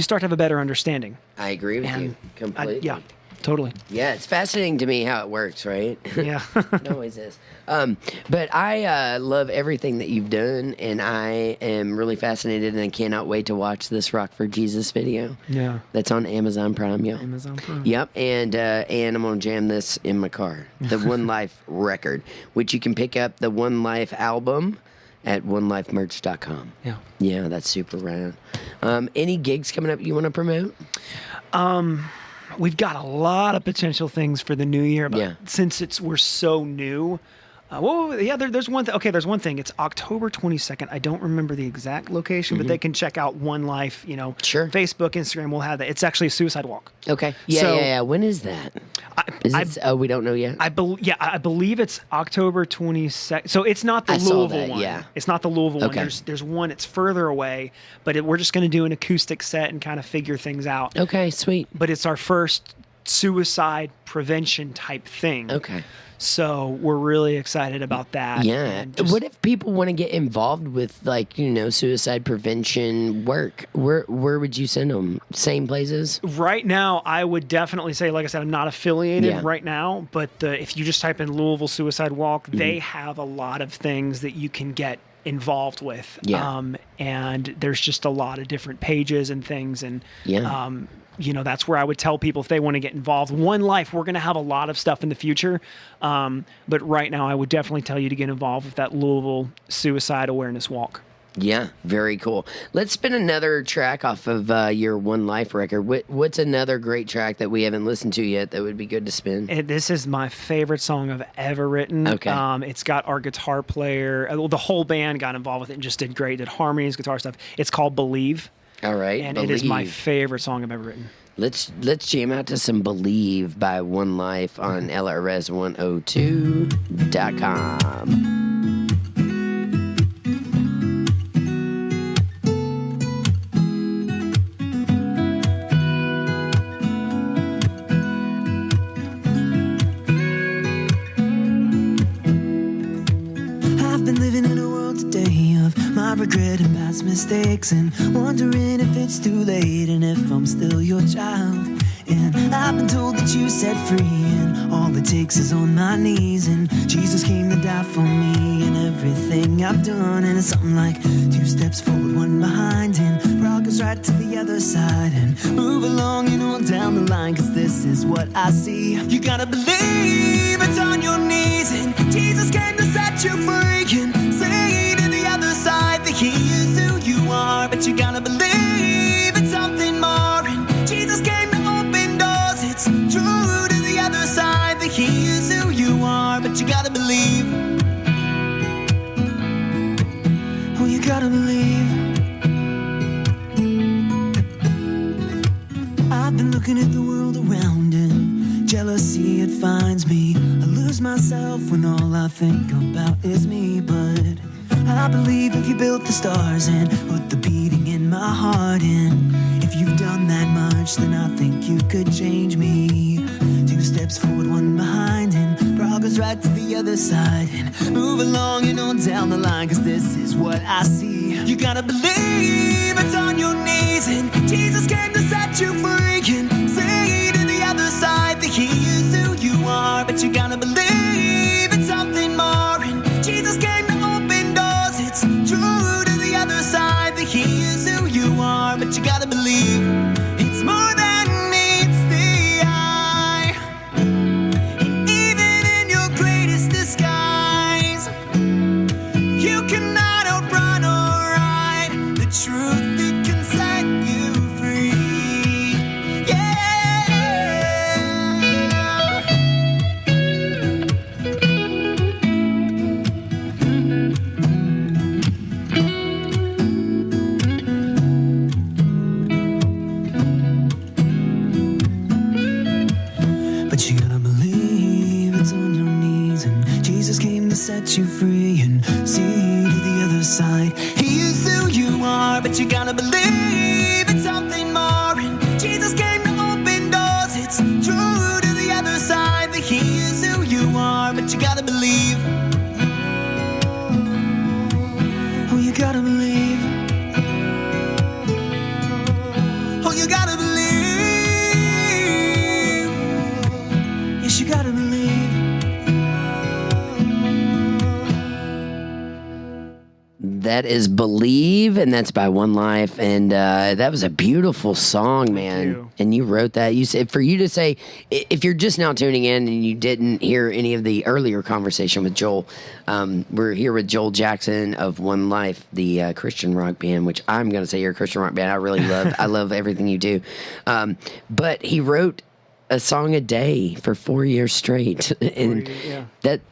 start to have a better understanding. I agree with you completely. Yeah, totally. Yeah, it's fascinating to me how it works, right? Yeah. It always is. But I love everything that you've done, and I am really fascinated, and I cannot wait to watch this Rock for Jesus video. Yeah. That's on Amazon Prime, yeah. Amazon Prime. Yep, and I'm gonna jam this in my car. The One Life record, which you can pick up the One Life album at onelifemerch.com. Yeah. Yeah, that's super rad. Any gigs coming up you want to promote? We've got a lot of potential things for the new year, but Yeah. since we're so new. There's one thing. Okay, there's one thing. It's October 22nd. I don't remember the exact location, but they can check out One Life. Sure. Facebook, Instagram. We'll have that. It's actually a suicide walk. Okay. Yeah, So- yeah. When is that? We don't know yet. I believe it's October 22nd. So it's not the I saw Louisville that, one. yeah. It's not the Louisville Okay. one. There's one. It's further away, but we're just going to do an acoustic set and kind of figure things out. Okay, sweet. But it's our first suicide prevention type thing. Okay. So we're really excited about that. Yeah. And just- What if people want to get involved with suicide prevention work? Where would you send them? Same places? Right now, I would definitely say, like I said, I'm not affiliated Yeah. right now, but if you just type in Louisville Suicide Walk, Mm-hmm. they have a lot of things that you can get involved with. Yeah. And there's just a lot of different pages and things. And, Yeah. that's where I would tell people if they want to get involved. One Life, we're going to have a lot of stuff in the future. But right now, I would definitely tell you to get involved with that Louisville Suicide Awareness Walk. Yeah, very cool. Let's spin another track off of your One Life record. What's another great track that we haven't listened to yet that would be good to spin? This is my favorite song I've ever written. Okay. It's got our guitar player, the whole band got involved with it and just did great, did harmonies, guitar stuff. It's called Believe. All right, And Believe. it is my favorite song I've ever written. Let's jam out to some Believe by One Life on LRS102.com. I've been living in a world today of my regret and past mistakes, and wondering if it's too late and if I'm still your child. And I've been told that you set free, and all it takes is on my knees, and Jesus came to die for me and everything I've done. And it's something like 2 steps forward, 1 behind, and progress right to the other side, and move along and on down the line, cause this is what I see. You gotta believe it's on your knees, and Jesus came to set you free, and say to the other side that he is who you are. But you gotta believe it's something more, and Jesus came to open doors. It's true to the other side that he is who you are. But you gotta believe. Oh, you gotta believe. I've been looking at the world around, and jealousy, it finds me. I lose myself when all I think about is me. But I believe if you built the stars and put the beating in my heart, and if you've done that much, then I think you could change me. 2 steps forward, 1 behind, and progress right to the other side, and move along and on down the line, cause this is what I see. You gotta believe it's on your knees, and Jesus came to set you free, and say to the other side that he is who you are. But you gotta believe it's something more, and Jesus came to open doors. It's true to the other side that he is who you are. But you gotta believe it's more than meets the eye, and even in your greatest disguise, you cannot outrun or hide the truth that can set you free. Yeah. But you gotta believe it's on your knees, and Jesus came to set you free, and see to the other side he is who you are. are, but you gotta believe it's something more. And Jesus came to open doors. It's true to the other side that he is who you are, but you gotta believe. Oh, you gotta believe. Oh, you gotta believe. Yes, you gotta believe. That is Believe, and that's by ONELIFE, and that was a beautiful song, man. you. And you wrote that. You said, for you to say, if you're just now tuning in and you didn't hear any of the earlier conversation with Joel, we're here with Joel Jackson of ONELIFE, the Christian rock band, which I'm going to say you're a Christian rock band. I really love. I love everything you do. But he wrote a song a day for 4 years straight, and yeah. that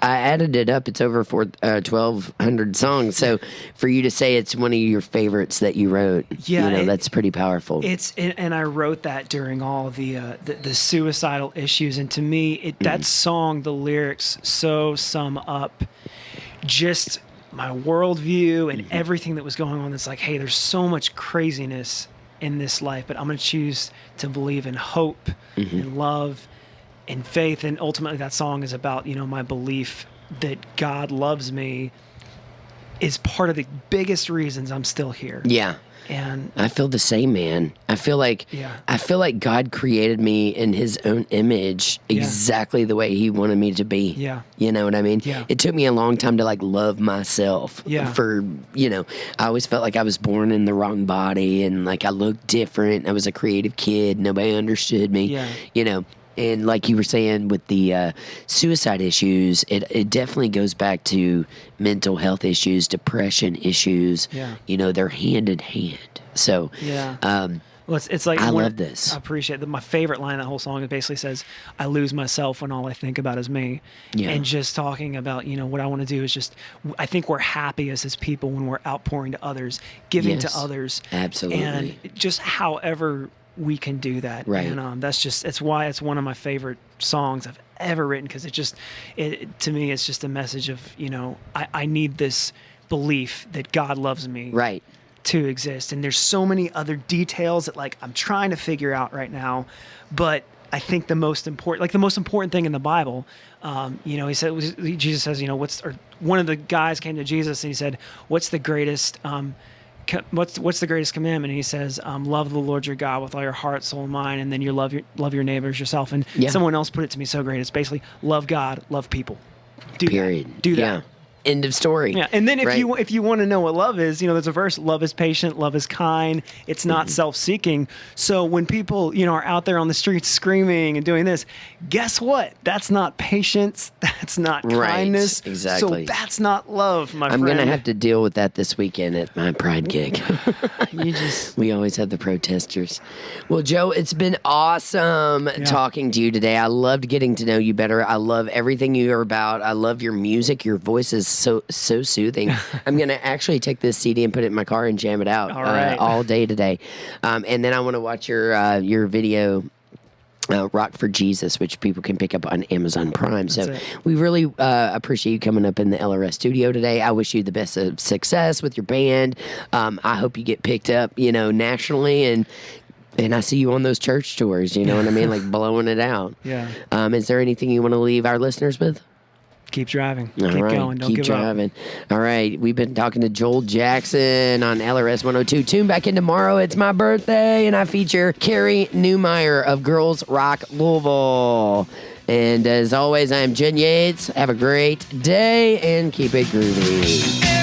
I added it up. It's over 1,200 songs. So for you to say it's one of your favorites that you wrote, Yeah, that's pretty powerful. And I wrote that during all the suicidal issues, and to me, that song, the lyrics so sum up just my worldview and everything that was going on. It's like, hey, there's so much craziness in this life, but I'm going to choose to believe in hope and love and faith. And ultimately that song is about, my belief that God loves me is part of the biggest reasons I'm still here. Yeah. And I feel the same, man. I feel like God created me in his own image exactly the way he wanted me to be. Yeah. You know what I mean? Yeah. It took me a long time to love myself. Yeah. For, I always felt like I was born in the wrong body and I looked different. I was a creative kid. Nobody understood me. Yeah. And like you were saying with the suicide issues, it definitely goes back to mental health issues, depression issues. Yeah. They're hand in hand. So Well, it's like I love this. I appreciate my favorite line in that whole song. It basically says, "I lose myself when all I think about is me." Yeah. And just talking about, what I want to do is just, I think we're happiest as people when we're outpouring to others, giving to others. Absolutely. And just however we can do that. Right. And it's why it's one of my favorite songs I've ever written, because to me, it's just a message of, I need this belief that God loves me. Right. To exist. And there's so many other details that I'm trying to figure out right now, but I think the most important thing in the Bible, he said, Jesus says, one of the guys came to Jesus and he said, what's the greatest what's the greatest commandment? And he says, love the Lord your God with all your heart, soul, and mind, and then you love your neighbors yourself. And someone else put it to me so great. It's basically love God, love people. Do that. Yeah. End of story. Yeah, and then if you want to know what love is, there's a verse: love is patient, love is kind, it's not self-seeking. So when people, are out there on the streets screaming and doing this, guess what? That's not patience. That's not kindness. Exactly. So that's not love, my friend. I'm gonna have to deal with that this weekend at my Pride gig. We always have the protesters. Well, Joe, it's been awesome talking to you today. I loved getting to know you better. I love everything you're about. I love your music. Your voice is so soothing. I'm going to actually take this CD and put it in my car and jam it out all day today. And then I want to watch your video, Rock for Jesus, which people can pick up on Amazon Prime. So we really appreciate you coming up in the LRS studio today. I wish you the best of success with your band. I hope you get picked up, nationally, and I see you on those church tours, you know what I mean? Blowing it out. Yeah. Is there anything you want to leave our listeners with? Keep driving. All Keep right. going. Don't Keep give driving. up. All right. We've been talking to Joel Jackson on LRS 102. Tune back in tomorrow. It's my birthday, and I feature Carrie Newmeyer of Girls Rock Louisville. And as always, I'm Jen Yates. Have a great day, and keep it groovy.